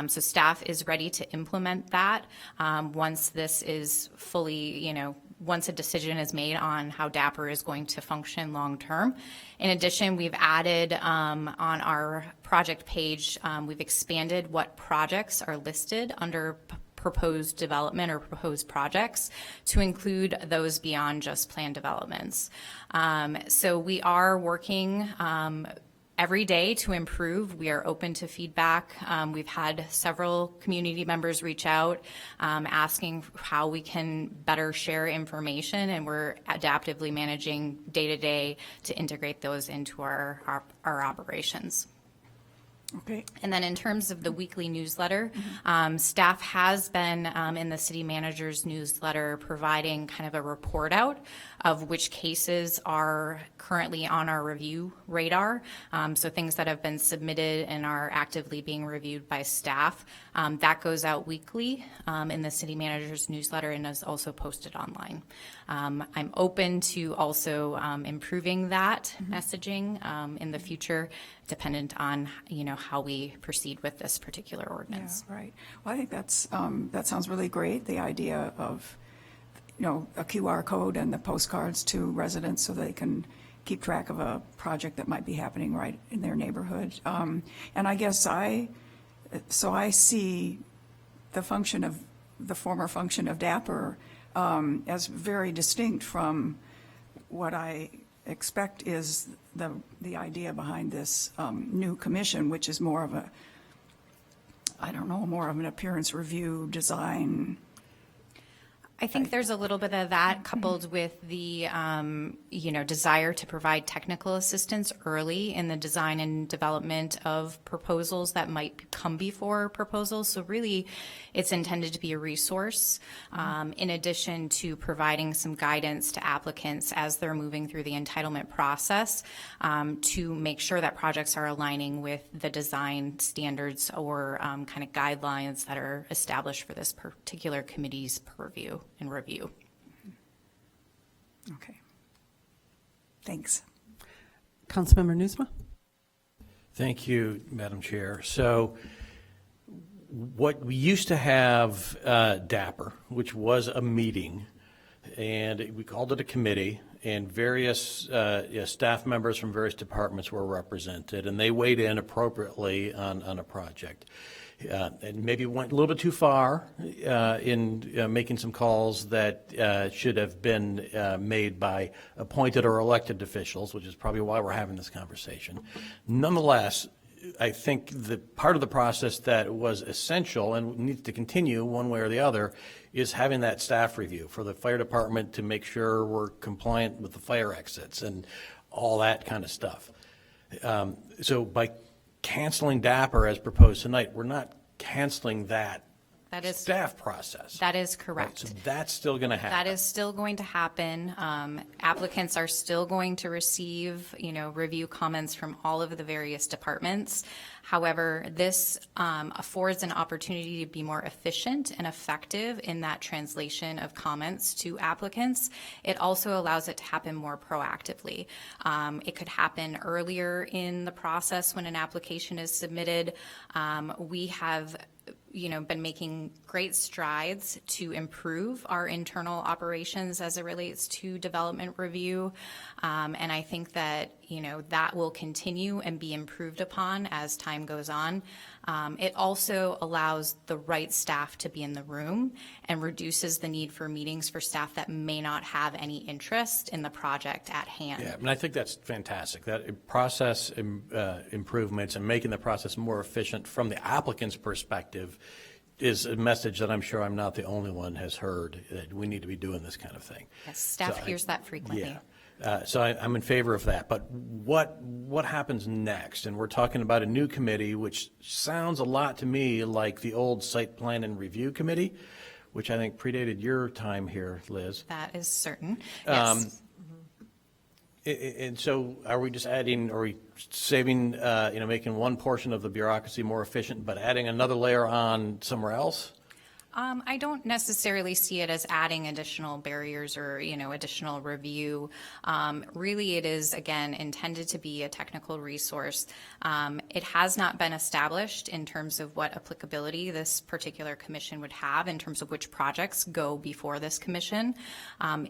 So staff is ready to implement that once this is fully, once a decision is made on how DAPR is going to function long term. In addition, we've added on our project page, we've expanded what projects are listed under proposed development or proposed projects to include those beyond just planned developments. So we are working every day to improve. We are open to feedback. We've had several community members reach out asking how we can better share information, and we're adaptively managing day to day to integrate those into our operations. Okay. And then in terms of the weekly newsletter, staff has been in the city manager's newsletter providing kind of a report out of which cases are currently on our review radar. So things that have been submitted and are actively being reviewed by staff. That goes out weekly in the city manager's newsletter and is also posted online. I'm open to also improving that messaging in the future, dependent on, how we proceed with this particular ordinance. Yeah, right. Well, I think that sounds really great, the idea of, a QR code and the postcards to residents so they can keep track of a project that might be happening right in their neighborhood. And I guess I see the former function of DAPR as very distinct from what I expect is the idea behind this new commission, which is more of an appearance review design. I think there's a little bit of that coupled with the, desire to provide technical assistance early in the design and development of proposals that might come before proposals. So really, it's intended to be a resource in addition to providing some guidance to applicants as they're moving through the entitlement process to make sure that projects are aligning with the design standards or kind of guidelines that are established for this particular committee's purview and review. Okay. Thanks. Councilmember Nusma? Thank you, Madam Chair. So what we used to have DAPR, which was a meeting, and we called it a committee, and various staff members from various departments were represented, and they weighed in appropriately on a project. And maybe went a little bit too far in making some calls that should have been made by appointed or elected officials, which is probably why we're having this conversation. Nonetheless, I think the part of the process that was essential and needs to continue one way or the other is having that staff review for the fire department to make sure we're compliant with the fire exits and all that kind of stuff. So by canceling DAPR as proposed tonight, we're not canceling that staff process. That is correct. Right, so that's still going to happen. That is still going to happen. Applicants are still going to receive, review comments from all of the various departments. However, this affords an opportunity to be more efficient and effective in that translation of comments to applicants. It also allows it to happen more proactively. It could happen earlier in the process when an application is submitted. We have been making great strides to improve our internal operations as it relates to development review. And I think that, that will continue and be improved upon as time goes on. It also allows the right staff to be in the room and reduces the need for meetings for staff that may not have any interest in the project at hand. Yeah, and I think that's fantastic. That process improvements and making the process more efficient from the applicant's perspective is a message that I'm sure I'm not the only one has heard, that we need to be doing this kind of thing. Yes, staff hears that frequently. Yeah. So I'm in favor of that. But what happens next? And we're talking about a new committee, which sounds a lot to me like the old Site Plan and Review Committee, which I think predated your time here, Liz. That is certain. Yes. And so are we just adding, are we saving, making one portion of the bureaucracy more efficient, but adding another layer on somewhere else? I don't necessarily see it as adding additional barriers or, additional review. Really, it is, again, intended to be a technical resource. It has not been established in terms of what applicability this particular commission would have in terms of which projects go before this commission.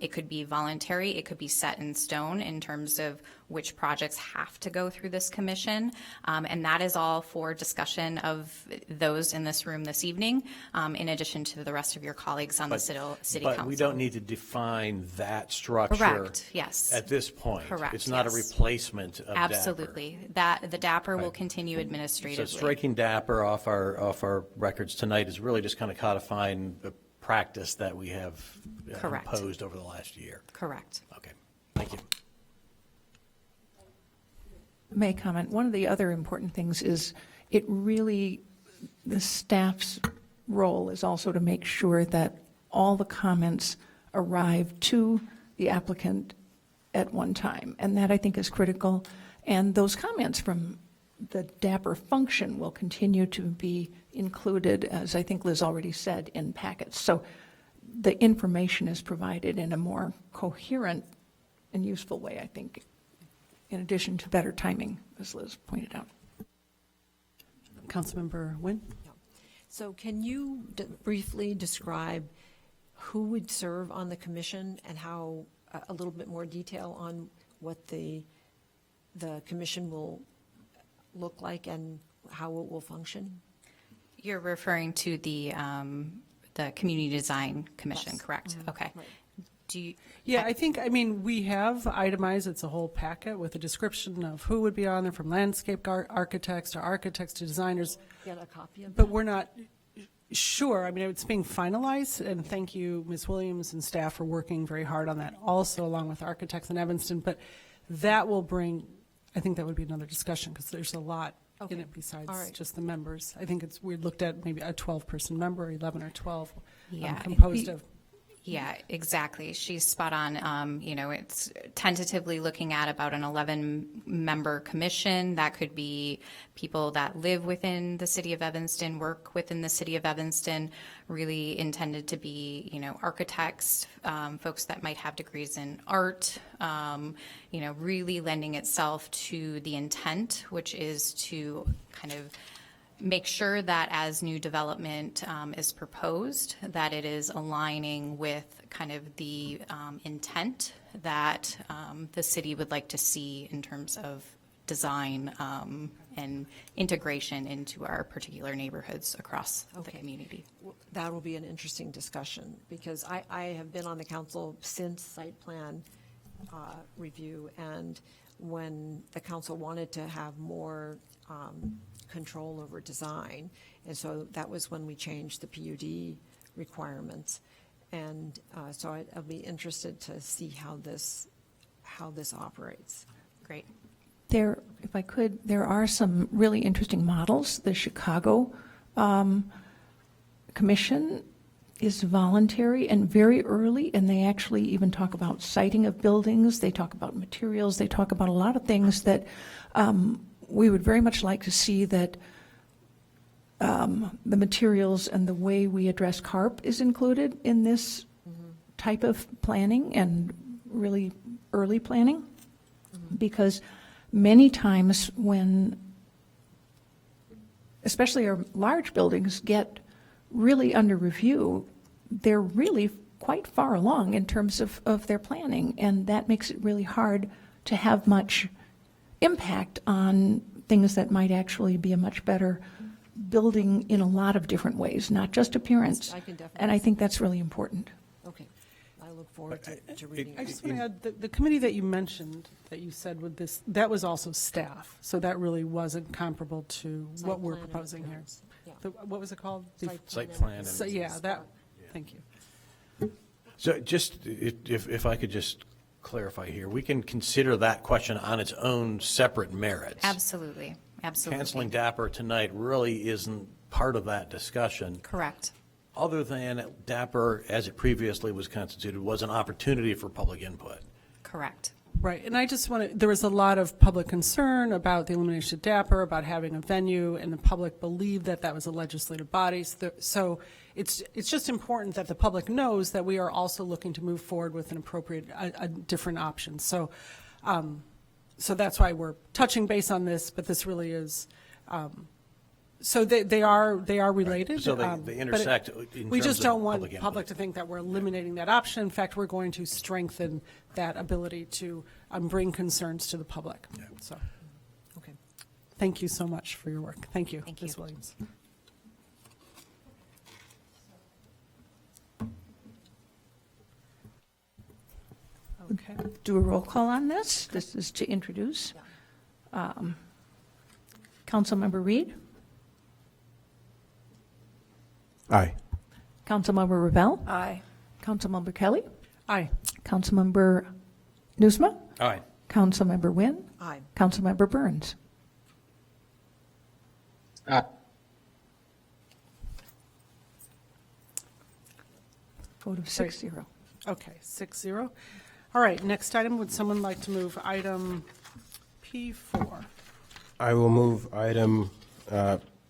It could be voluntary. It could be set in stone in terms of which projects have to go through this commission. And that is all for discussion of those in this room this evening, in addition addition to the rest of your colleagues on the city council. But we don't need to define that structure. Correct, yes. At this point. Correct, It's not a yes. replacement of DAPR. Absolutely. The DAPR will Right. continue administratively. So striking DAPR off our records tonight is really just kind of codifying the practice that we have Correct. imposed over the last year. Correct. Okay, thank you. May I comment? One of the other important things is it really, the staff's role is also to make sure that all the comments arrive to the applicant at one time. And that, I think, is critical. And those comments from the DAPR function will continue to be included, as I think Liz already said, in packets. So the information is provided in a more coherent and useful way, I think, in addition to better timing, as Liz pointed out. Councilmember Nguyen? So can you briefly describe who would serve on the commission and how, a little bit more detail on what the commission will look like and how it will function? You're referring to the Community Design Commission, Yes. correct? Mhm. Okay. Right. Do you? Yeah, I mean, we have itemized, it's a whole packet with a description of who would be on there, from landscape architects to designers. Get a copy of that? But we're not sure. I mean, it's being finalized, and thank you, Ms. Williams and staff, for working very hard on that, also along with architects in Evanston. But that will bring, I think that would be another discussion, because there's a lot in it besides All right. just the members. I think we looked at maybe a 12-person member, 11 or 12, Yeah. composed of. Yeah, exactly. She's spot on. It's tentatively looking at about an 11-member commission. That could be people that live within the city of Evanston, work within the city of Evanston, really intended to be, architects, folks that might have degrees in art, really lending itself to the intent, which is to kind of make sure that as new development is proposed, that it is aligning with kind of the intent that the city would like to see in terms of design and integration into our particular neighborhoods across the community. That will be an interesting discussion, because I have been on the council since site plan review, and when the council wanted to have more control over design, and so that was when we changed the PUD requirements. And so I'll be interested to see how this operates. Great. If I could, there are some really interesting models. The Chicago Commission is voluntary and very early, and they actually even talk about siting of buildings. They talk about materials. They talk about a lot of things that we would very much like to see, that the materials and the way we address CARP is included in this type of planning, and really early planning. Because many times when, especially our large buildings, get really under review, they're really quite far along in terms of their planning, and that makes it really hard to have much impact on things that might actually be a much better building in a lot of different ways, not just appearance. I can definitely And I think that's really important. Okay, I look forward to reading I it. just want to add, the committee that you mentioned, that you said with this, that was also staff. So that really wasn't comparable to Site what we're plan and proposing here. appearance. Yeah. What was it called? Site plan and- So, yeah, that, thank you. So just, if I could just clarify here, we can consider that question on its own separate merits. Absolutely. Absolutely. Canceling DAPR tonight really isn't part of that discussion. Correct. Other than DAPR, as it previously was constituted, was an opportunity for public input. Correct. Right, and I just want to, there was a lot of public concern about the elimination of DAPR, about having a venue, and the public believed that that was a legislative body. So it's just important that the public knows that we are also looking to move forward with an appropriate, a different option. So that's why we're touching base on this, but this really is, so they are related. So they but intersect in we terms just of don't want public input. public to think that we're eliminating that option. In fact, we're going to strengthen that ability to bring concerns to the public. So, Okay. thank you so much for your work. Thank you, Thank you. Ms. Williams. Okay. Do a roll call on this. This is to introduce. Councilmember Reed, Aye. Councilmember Ravel, Aye. Councilmember Kelly, Aye. Councilmember Nusma, Aye. Councilmember Wynn, Aye. Councilmember Burns. Vote of 6-0. Okay, 6-0. All right, next item, would someone like to move item P4? I will move item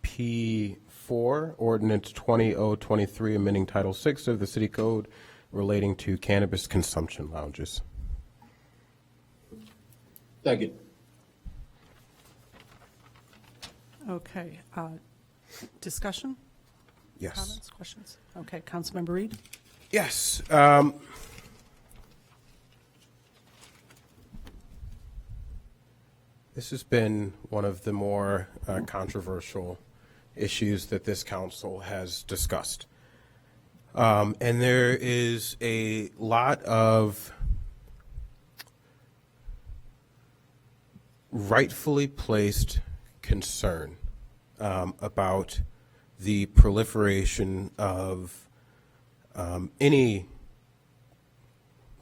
P4, ordinance 20023, amending Title 6 of the City Code relating to cannabis consumption lounges. Second. Okay, discussion? Yes. Comments, questions? Okay, Councilmember Reed? Yes. This has been one of the more controversial issues that this council has discussed. And there is a lot of rightfully placed concern about the proliferation of any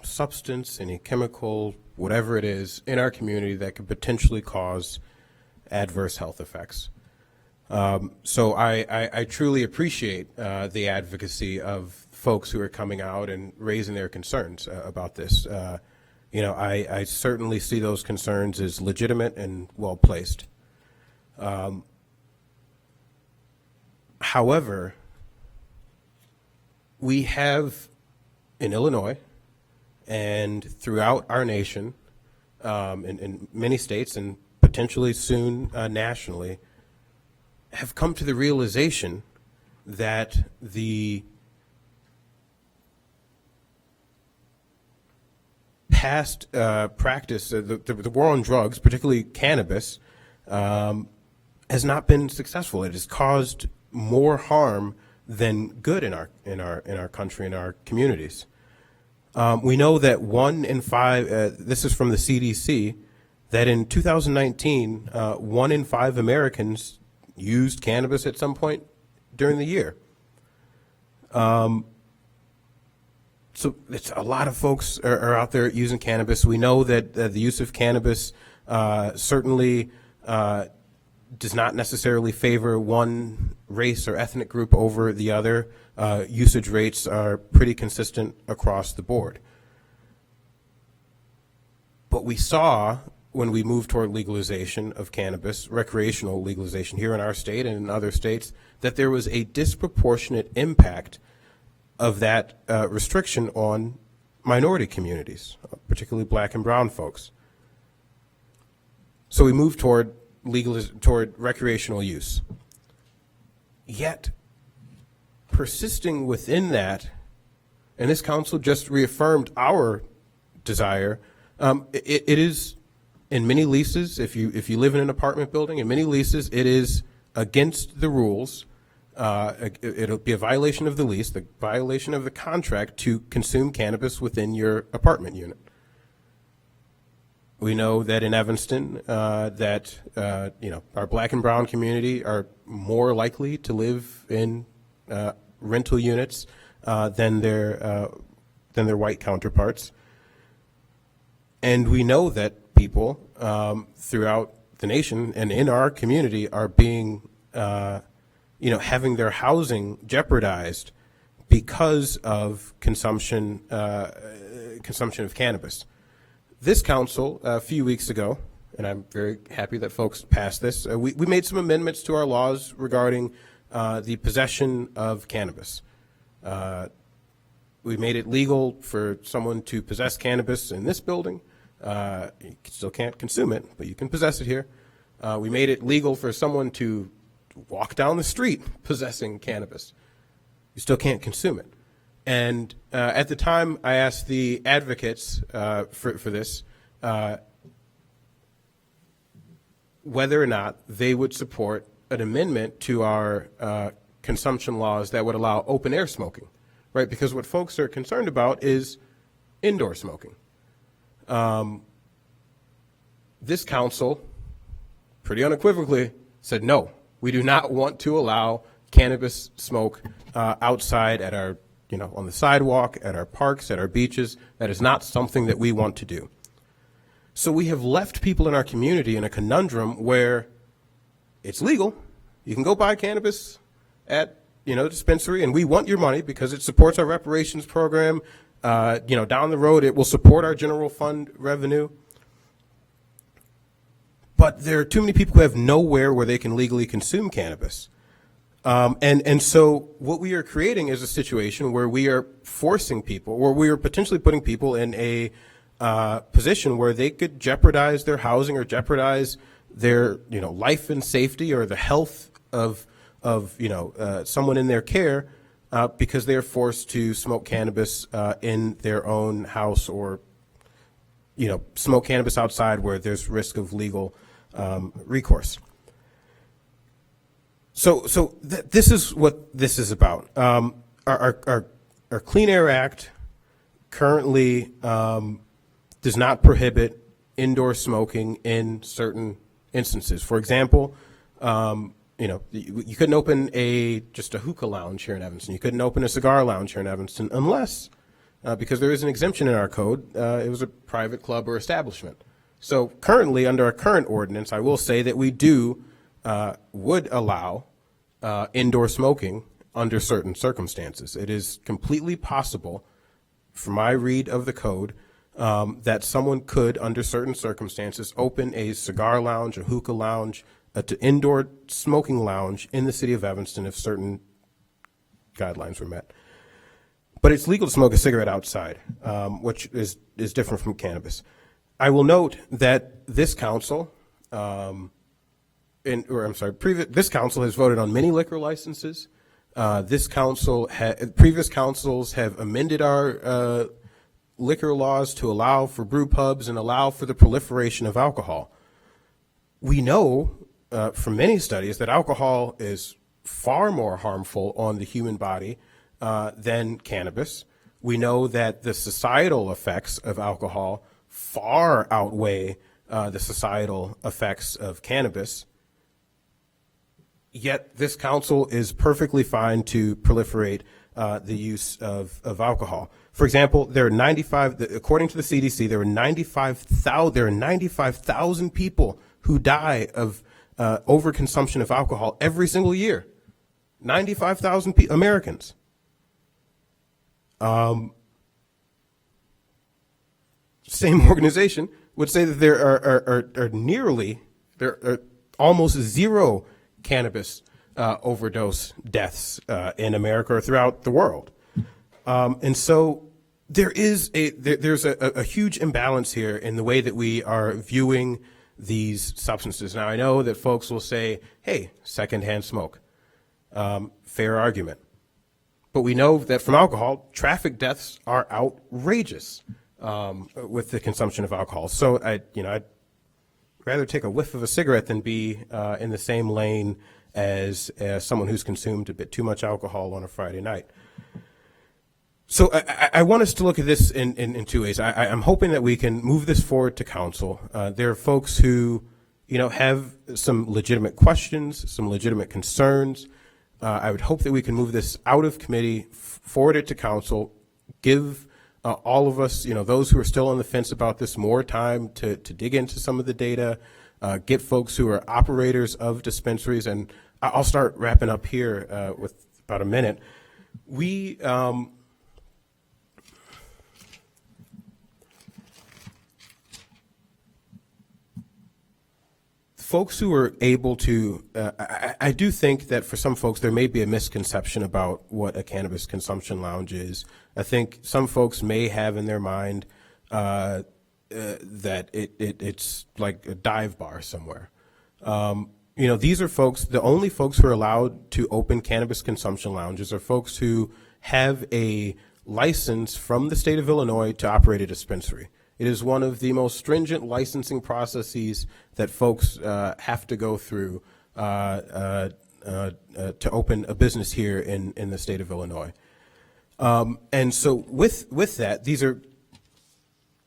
substance, any chemical, whatever it is, in our community that could potentially cause adverse health effects. So I truly appreciate the advocacy of folks who are coming out and raising their concerns about this. I certainly see those concerns as legitimate and well-placed. However, we have in Illinois and throughout our nation, in many states and potentially soon nationally, have come to the realization that the past practice, the war on drugs, particularly cannabis, has not been successful. It has caused more harm than good in our country, in our communities. We know that 1 in 5, this is from the CDC, that in 2019, 1 in 5 Americans used cannabis at some point during the year. So it's a lot of folks are out there using cannabis. We know that the use of cannabis certainly does not necessarily favor one race or ethnic group over the other. Usage rates are pretty consistent across the board. But we saw when we moved toward legalization of cannabis, recreational legalization here in our state and in other states, that there was a disproportionate impact of that restriction on minority communities, particularly black and brown folks. So we moved toward recreational use. Yet, persisting within that, and this council just reaffirmed our desire, it is, in many leases, if you live in an apartment building, in many leases, it is against the rules. It'll be a violation of the lease, the violation of the contract to consume cannabis within your apartment unit. We know that in Evanston, our black and brown community are more likely to live in rental units than their white counterparts. And we know that people throughout the nation and in our community are being, having their housing jeopardized because of consumption of cannabis. This council, a few weeks ago, and I'm very happy that folks passed this, we made some amendments to our laws regarding the possession of cannabis. We made it legal for someone to possess cannabis in this building. You still can't consume it, but you can possess it here. We made it legal for someone to walk down the street possessing cannabis. You still can't consume it. And at the time, I asked the advocates for this whether or not they would support an amendment to our consumption laws that would allow open air smoking, right? Because what folks are concerned about is indoor smoking. This council pretty unequivocally said, no, we do not want to allow cannabis smoke outside at our, on the sidewalk, at our parks, at our beaches. That is not something that we want to do. So we have left people in our community in a conundrum where it's legal. You can go buy cannabis at, dispensary, and we want your money because it supports our reparations program. Down the road, it will support our general fund revenue. But there are too many people who have nowhere where they can legally consume cannabis. And so what we are creating is a situation where we are forcing people, or we are potentially putting people in a position where they could jeopardize their housing or jeopardize their, life and safety or the health of someone in their care because they are forced to smoke cannabis in their own house, or, smoke cannabis outside where there's risk of legal recourse. So this is what this is about. Our Clean Air Act currently does not prohibit indoor smoking in certain instances. For example, you couldn't open just a hookah lounge here in Evanston. You couldn't open a cigar lounge here in Evanston unless, because there is an exemption in our code, it was a private club or establishment. So currently, under our current ordinance, I will say that we would allow indoor smoking under certain circumstances. It is completely possible, from my read of the code, that someone could, under certain circumstances, open a cigar lounge, a hookah lounge, an indoor smoking lounge in the city of Evanston if certain guidelines were met. But it's legal to smoke a cigarette outside, which is different from cannabis. I will note that this council, this council has voted on many liquor licenses. Previous councils have amended our liquor laws to allow for brew pubs and allow for the proliferation of alcohol. We know from many studies that alcohol is far more harmful on the human body than cannabis. We know that the societal effects of alcohol far outweigh the societal effects of cannabis. Yet this council is perfectly fine to proliferate the use of alcohol. For example, according to the CDC, there are 95,000 people who die of overconsumption of alcohol every single year. 95,000 Americans. Same organization would say that there are almost zero cannabis overdose deaths in America or throughout the world. And so there's a huge imbalance here in the way that we are viewing these substances. Now, I know that folks will say, hey, secondhand smoke. Fair argument. But we know that from alcohol, traffic deaths are outrageous with the consumption of alcohol. So I'd rather take a whiff of a cigarette than be in the same lane as someone who's consumed a bit too much alcohol on a Friday night. So I want us to look at this in two ways. I'm hoping that we can move this forward to council. There are folks who, have some legitimate questions, some legitimate concerns. I would hope that we can move this out of committee, forward it to council, give all of us, those who are still on the fence about this, more time to dig into some of the data, get folks who are operators of dispensaries, and I'll start wrapping up here with about a minute. Folks who are able to, I do think that for some folks there may be a misconception about what a cannabis consumption lounge is. I think some folks may have in their mind that it's like a dive bar somewhere. These are folks, the only folks who are allowed to open cannabis consumption lounges are folks who have a license from the state of Illinois to operate a dispensary. It is one of the most stringent licensing processes that folks have to go through to open a business here in the state of Illinois. And so with that, these are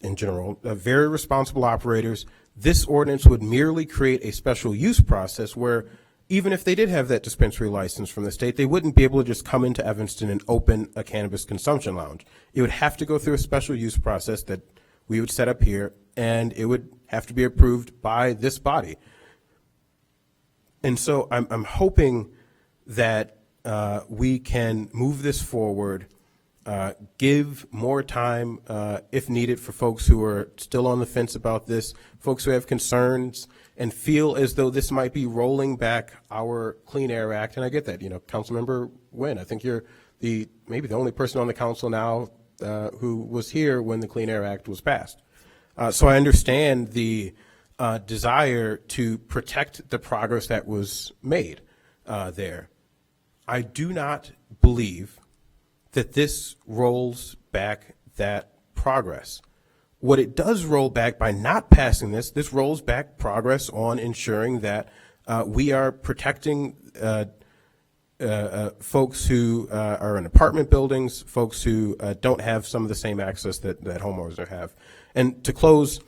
in general, very responsible operators. This ordinance would merely create a special use process where even if they did have that dispensary license from the state, they wouldn't be able to just come into Evanston and open a cannabis consumption lounge. It would have to go through a special use process that we would set up here, and it would have to be approved by this body. And so I'm hoping that we can move this forward, give more time, if needed, for folks who are still on the fence about this, folks who have concerns and feel as though this might be rolling back our Clean Air Act. And I get that, you know, Councilmember Nguyen, I think you're maybe the only person on the council now who was here when the Clean Air Act was passed. So I understand the desire to protect the progress that was made there. I do not believe that this rolls back that progress. What it does roll back by not passing this rolls back progress on ensuring that we are protecting folks who are in apartment buildings, folks who don't have some of the same access that homeowners have. And to close,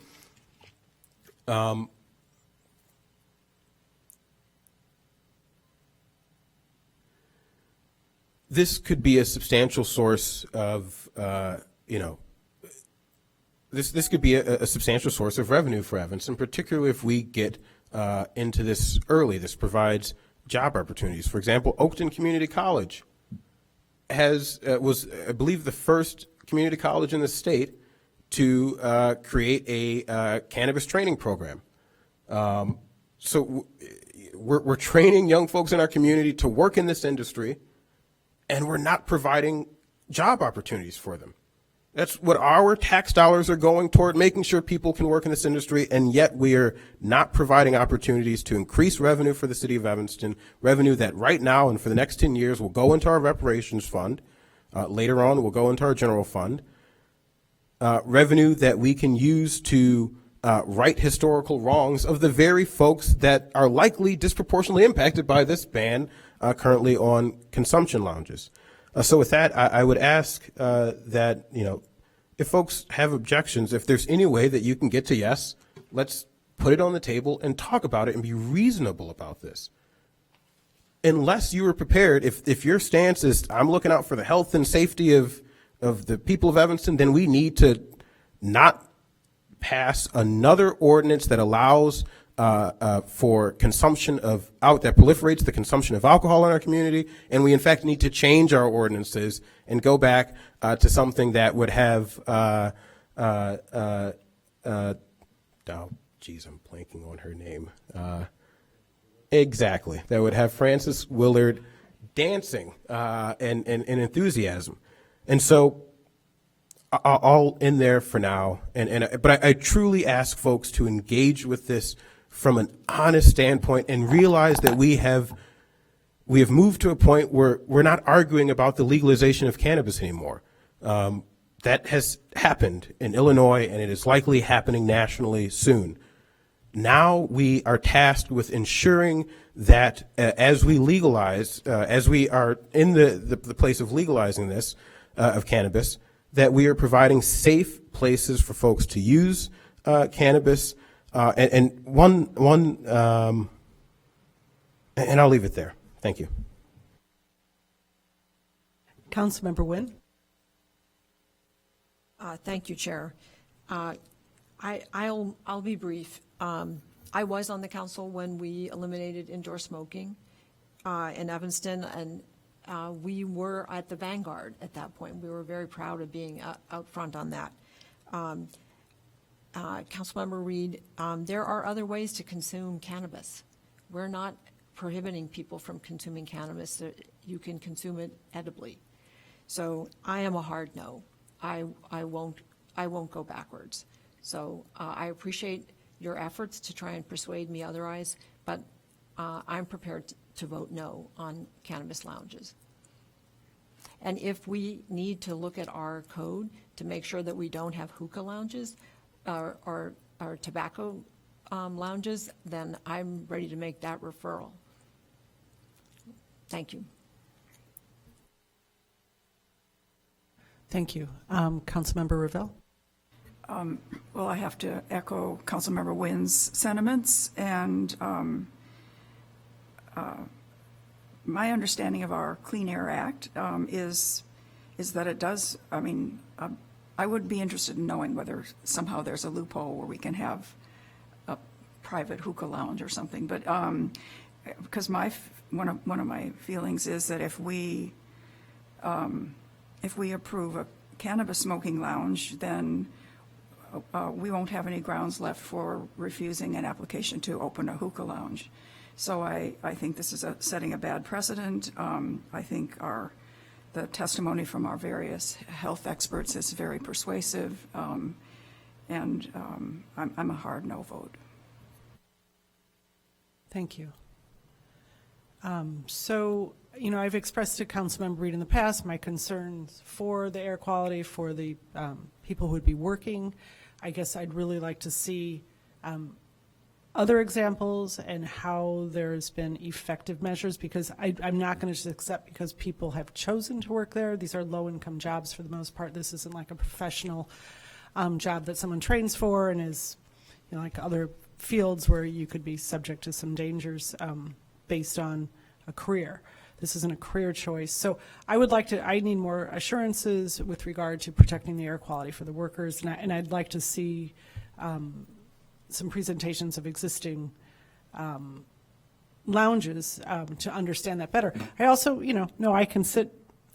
this could be a substantial source of, this could be a substantial source of revenue for Evanston, particularly if we get into this early. This provides job opportunities. For example, Oakton Community College was, I believe, the first community college in the state to create a cannabis training program. So we're training young folks in our community to work in this industry, and we're not providing job opportunities for them. That's what our tax dollars are going toward, making sure people can work in this industry, and yet we are not providing opportunities to increase revenue for the city of Evanston, revenue that right now and for the next 10 years will go into our reparations fund. Later on, will go into our general fund. Revenue that we can use to right historical wrongs of the very folks that are likely disproportionately impacted by this ban currently on consumption lounges. So with that, I would ask that, if folks have objections, if there's any way that you can get to yes, let's put it on the table and talk about it and be reasonable about this. Unless you are prepared, if your stance is I'm looking out for the health and safety of the people of Evanston, then we need to not pass another ordinance that allows for consumption that proliferates the consumption of alcohol in our community, and we in fact need to change our ordinances and go back to something that would have, I'm blanking on her name. Exactly, that would have Frances Willard dancing and enthusiasm, and so I'll end there for now. But I truly ask folks to engage with this from an honest standpoint and realize that we have moved to a point where we're not arguing about the legalization of cannabis anymore. That has happened in Illinois, and it is likely happening nationally soon. Now we are tasked with ensuring that as we legalize, as we are in the place of legalizing this, of cannabis, that we are providing safe places for folks to use cannabis. And I'll leave it there. Thank you. Councilmember Nguyen. Thank you, Chair. I'll be brief. I was on the council when we eliminated indoor smoking in Evanston, and we were at the vanguard at that point. We were very proud of being out front on that. Councilmember Reed, there are other ways to consume cannabis. We're not prohibiting people from consuming cannabis. You can consume it edibly. So I am a hard no. I won't go backwards. So I appreciate your efforts to try and persuade me otherwise, but I'm prepared to vote no on cannabis lounges. And if we need to look at our code to make sure that we don't have hookah lounges or tobacco lounges, then I'm ready to make that referral. Thank you. Thank you. Councilmember Ravel. Well, I have to echo Councilmember Wynn's sentiments, and my understanding of our Clean Air Act is that it does, I would be interested in knowing whether somehow there's a loophole where we can have a private hookah lounge or something, but, because one of my feelings is that if we approve a cannabis smoking lounge, then we won't have any grounds left for refusing an application to open a hookah lounge. So I think this is setting a bad precedent. I think the testimony from our various health experts is very persuasive, and I'm a hard no vote. Thank you. So, I've expressed to Councilmember Reed in the past my concerns for the air quality, for the people who would be working. I guess I'd really like to see other examples and how there's been effective measures, because I'm not going to just accept because people have chosen to work there. These are low-income jobs for the most part. This isn't like a professional job that someone trains for and is, like other fields where you could be subject to some dangers based on a career. This isn't a career choice. So I need more assurances with regard to protecting the air quality for the workers, and I'd like to see some presentations of existing lounges to understand that better. I also, know I can sit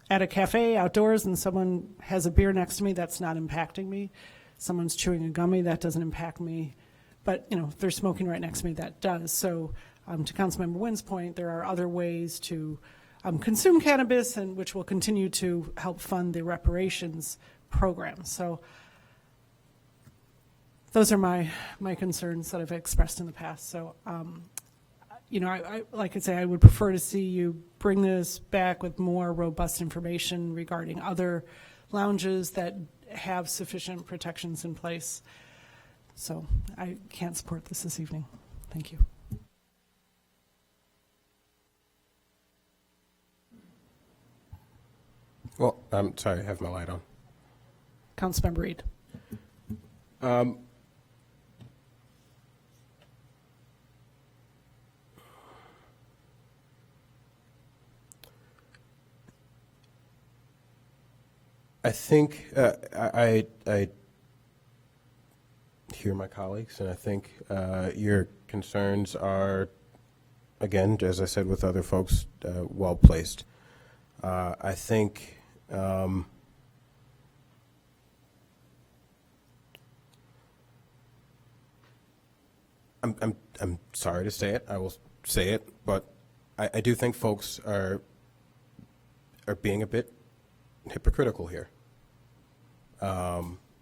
at a cafe outdoors and someone has a beer next to me, that's not impacting me. Someone's chewing a gummy, that doesn't impact me. But, if they're smoking right next to me, that does. So to Councilmember Wynn's point, there are other ways to consume cannabis, and which will continue to help fund the reparations program. So those are my concerns that I've expressed in the past. So, I like I say, I would prefer to see you bring this back with more robust information regarding other lounges that have sufficient protections in place. So I can't support this evening. Thank you. Well, I'm sorry, I have my light on. Councilmember Reed. I think I hear my colleagues, and I think your concerns are, again, as I said with other folks, well placed. I think I'm sorry to say it. I will say it, but I do think folks are being a bit hypocritical here.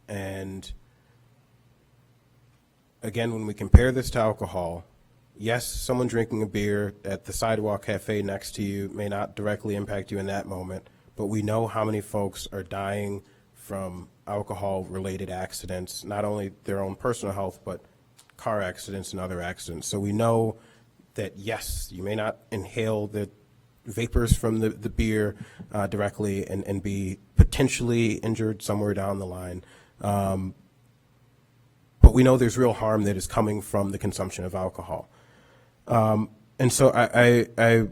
And again, when we compare this to alcohol, yes, someone drinking a beer at the sidewalk cafe next to you may not directly impact you in that moment, but we know how many folks are dying from alcohol-related accidents, not only their own personal health, but car accidents and other accidents. So we know that, yes, you may not inhale the vapors from the beer directly and be potentially injured somewhere down the line. But we know there's real harm that is coming from the consumption of alcohol. And so I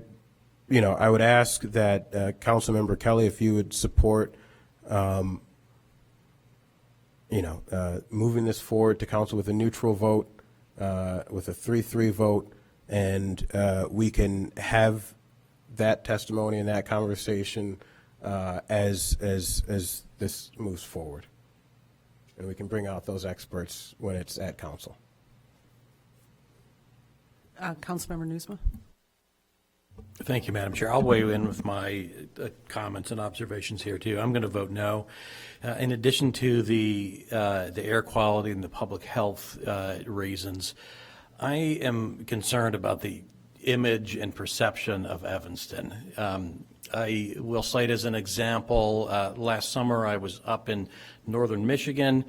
would ask that Councilmember Kelly, if you would support, moving this forward to council with a neutral vote, with a 3-3 vote, and we can have that testimony and that conversation as this moves forward. And we can bring out those experts when it's at council. Councilmember Newsma. Thank you, Madam Chair. I'll weigh in with my comments and observations here, too. I'm going to vote no. In addition to the air quality and the public health reasons, I am concerned about the image and perception of Evanston. I will cite as an example, last summer I was up in northern Michigan,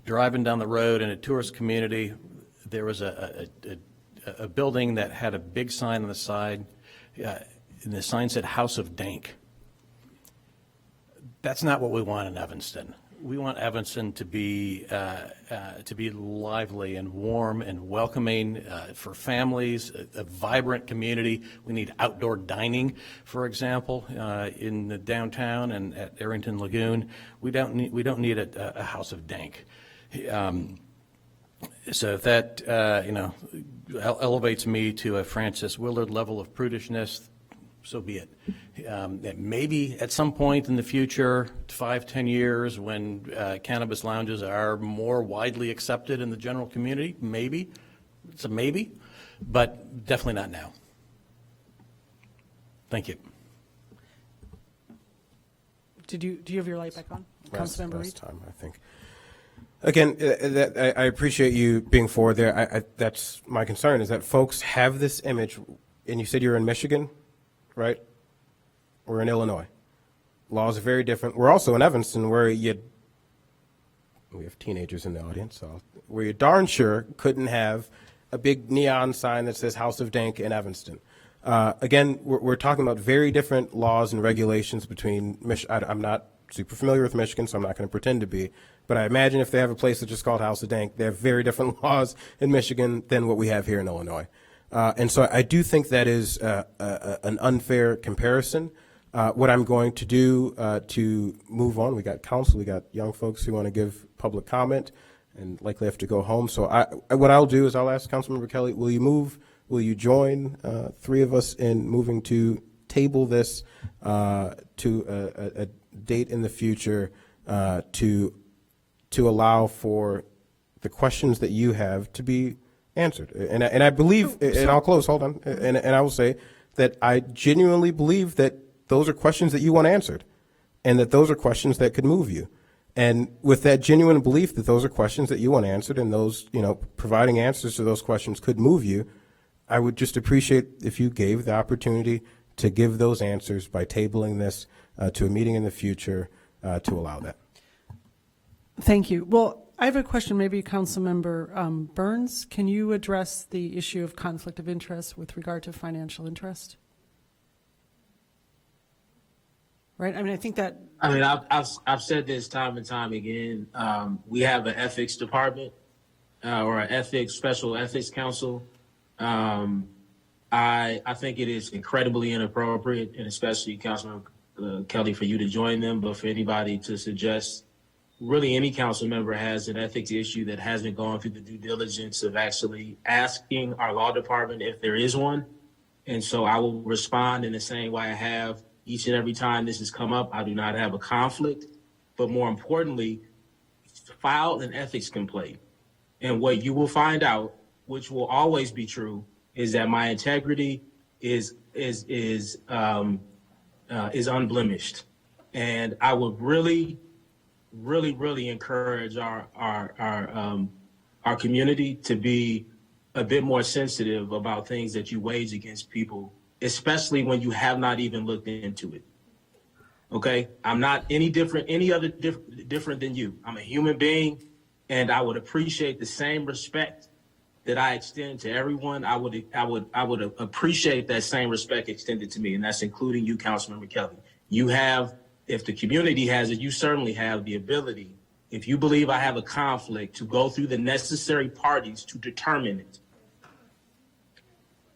driving down the road in a tourist community. There was a building that had a big sign on the side, and the sign said House of Dank. That's not what we want in Evanston. We want Evanston to be lively and warm and welcoming for families, a vibrant community. We need outdoor dining, for example, in the downtown and at Arrington Lagoon. We don't need a house of dank. So if that elevates me to a Francis Willard level of prudishness, so be it. Maybe at some point in the future, 5-10 years, when cannabis lounges are more widely accepted in the general community, maybe. It's a maybe, but definitely not now. Thank you. Do you have your light back on? Councilmember Reed? Last time, I think. Again, I appreciate you being forward there. That's my concern, is that folks have this image, and you said you're in Michigan, right? We're in Illinois. Laws are very different. We're also in Evanston, where we have teenagers in the audience, so where you darn sure couldn't have a big neon sign that says House of Dank in Evanston. Again, we're talking about very different laws and regulations between I'm not super familiar with Michigan, so I'm not going to pretend to be. But I imagine if they have a place that's just called House of Dank, they have very different laws in Michigan than what we have here in Illinois. And so I do think that is an unfair comparison. What I'm going to do to move on, we got council, we got young folks who want to give public comment and likely have to go home. So what I'll do is I'll ask Councilmember Kelly, will you join three of us in moving to table this to a date in the future to allow for the questions that you have to be answered. And I believe, and I'll close, hold on, and I will say that I genuinely believe that those are questions that you want answered, and that those are questions that could move you. And with that genuine belief that those are questions that you want answered, and those, providing answers to those questions could move you, I would just appreciate if you gave the opportunity to give those answers by tabling this to a meeting in the future to allow that. Thank you. Well, I have a question, maybe Councilmember Burns. Can you address the issue of conflict of interest with regard to financial interest? Right. I mean, I think that. I mean, I've said this time and time again. We have an ethics department or an special ethics council. I think it is incredibly inappropriate, and especially Councilmember Kelly, for you to join them, but for anybody to suggest really any council member has an ethics issue that hasn't gone through the due diligence of actually asking our law department if there is one. And so I will respond in the same way I have each and every time this has come up. I do not have a conflict, but more importantly, file an ethics complaint. And what you will find out, which will always be true, is that my integrity is unblemished. And I would really encourage our community to be a bit more sensitive about things that you wage against people, especially when you have not even looked into it. Okay, I'm not any different than you. I'm a human being, and I would appreciate the same respect that I extend to everyone. I would appreciate that same respect extended to me, and that's including you, Councilmember Kelly. You have, if the community has it, you certainly have the ability, if you believe I have a conflict, to go through the necessary parties to determine it.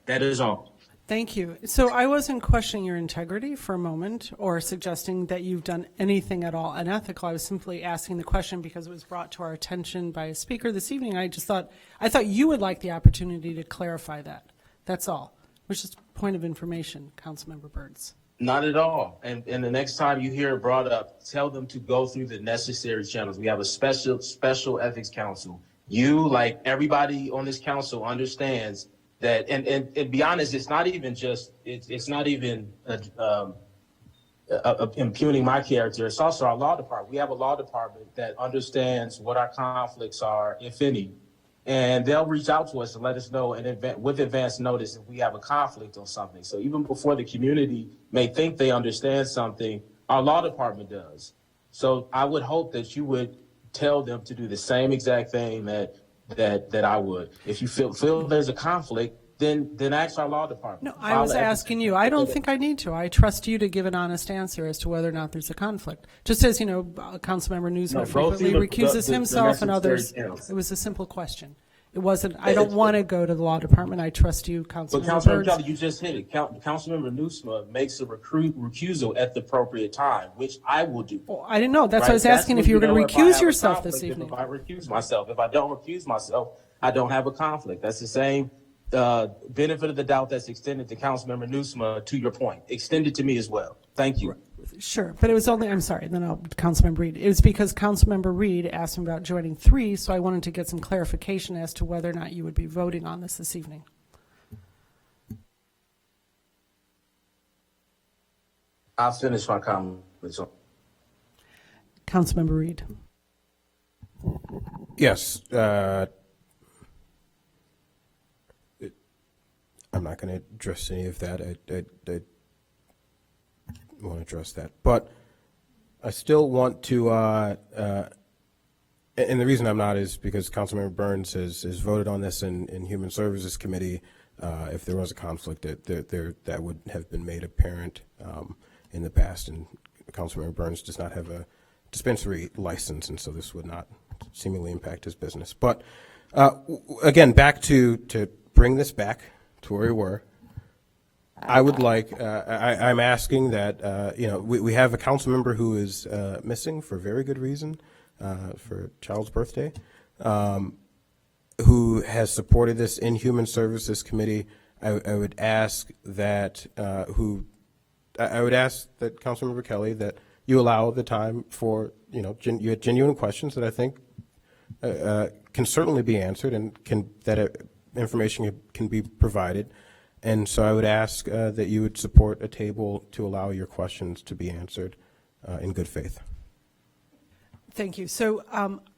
That is all. Thank you. So I wasn't questioning your integrity for a moment or suggesting that you've done anything at all unethical. I was simply asking the question because it was brought to our attention by a speaker this evening. I thought you would like the opportunity to clarify that. That's all. It was just a point of information, Councilmember Burns. Not at all. And the next time you hear it brought up, tell them to go through the necessary channels. We have a special ethics council. You, like everybody on this council, understands that, and be honest, it's not even impugning my character. It's also our law department. We have a law department that understands what our conflicts are, if any, and they'll reach out to us and let us know with advance notice if we have a conflict on something. So even before the community may think they understand something, our law department does. So I would hope that you would tell them to do the same exact thing that I would. If you feel there's a conflict, then ask our law department. No, I was asking you. I don't think I need to. I trust you to give an honest answer as to whether or not there's a conflict. Just as, Councilmember Newsome No, frequently both recuses the himself and message others. very counts. It was a simple question. It wasn't, I don't want to go to the law department. I trust you, But Councilmember Councilmember Burns. Kelly, you just hit it. Councilmember Newsma makes a recusal at the appropriate time, which I will do. Well, I didn't know. That's why I Right? was asking That's if you were when going to know if I recuse have a yourself this conflict, evening. If I recuse myself, if I don't recuse myself, I don't have a conflict. That's the same benefit of the doubt that's extended to Councilmember Newsma, to your point. Extended to me as well. Thank you. Sure, but it was only, I'm sorry, then Councilmember Reed. It was because Councilmember Reed asked him about joining 3, so I wanted to get some clarification as to whether or not you would be voting on this evening. I'll finish my comments. Councilmember Reed. Yes. I'm not going to address any of that. I want to address that. But I still want to, and the reason I'm not is because Councilmember Burns has voted on this in Human Services Committee. If there was a conflict, that would have been made apparent in the past. And Councilmember Burns does not have a dispensary license, and so this would not seemingly impact his business. But again, back to bring this back to where we were. I would like, I'm asking that, we have a council member who is missing for very good reason, for a child's birthday, who has supported this in Human Services Committee. I would ask that, I would ask that Councilmember Kelly that you allow the time for, you had genuine questions that I think can certainly be answered and information can be provided. And so I would ask that you would support a table to allow your questions to be answered in good faith. Thank you. So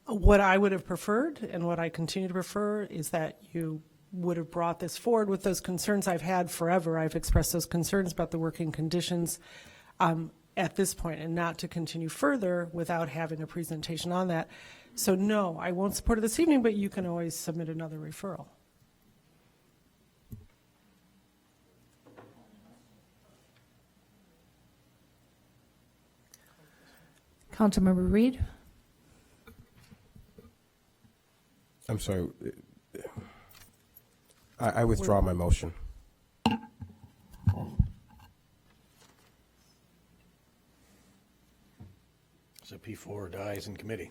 what I would have preferred and what I continue to prefer is that you would have brought this forward with those concerns I've had forever. I've expressed those concerns about the working conditions at this point, and not to continue further without having a presentation on that. So no, I won't support it this evening, but you can always submit another referral. Councilmember Reed? I'm sorry. I withdraw my motion. So P4 dies in committee.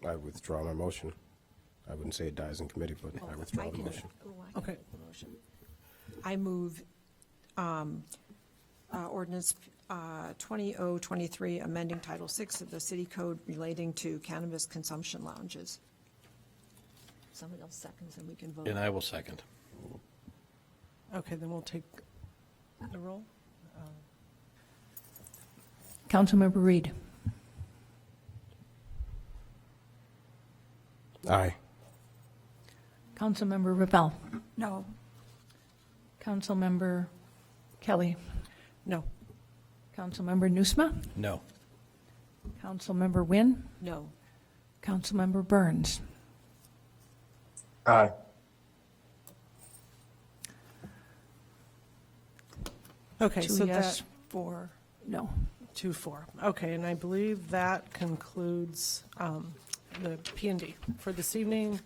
I withdraw my motion. I wouldn't say it dies in committee, but I withdraw the motion. Okay. I move ordinance 20-023, amending Title VI of the City Code relating to cannabis consumption lounges. Someone else seconds and we can vote. And I will second. Okay, then we'll take the roll. Councilmember Reed? Aye. Councilmember Ravel? No. Councilmember Kelly? No. Councilmember Newsma? No. Councilmember Wynn? No. Councilmember Burns? Aye. Okay, 2 so yes, that 4 no. 2-4. Okay, and I believe that concludes the P&D for this evening.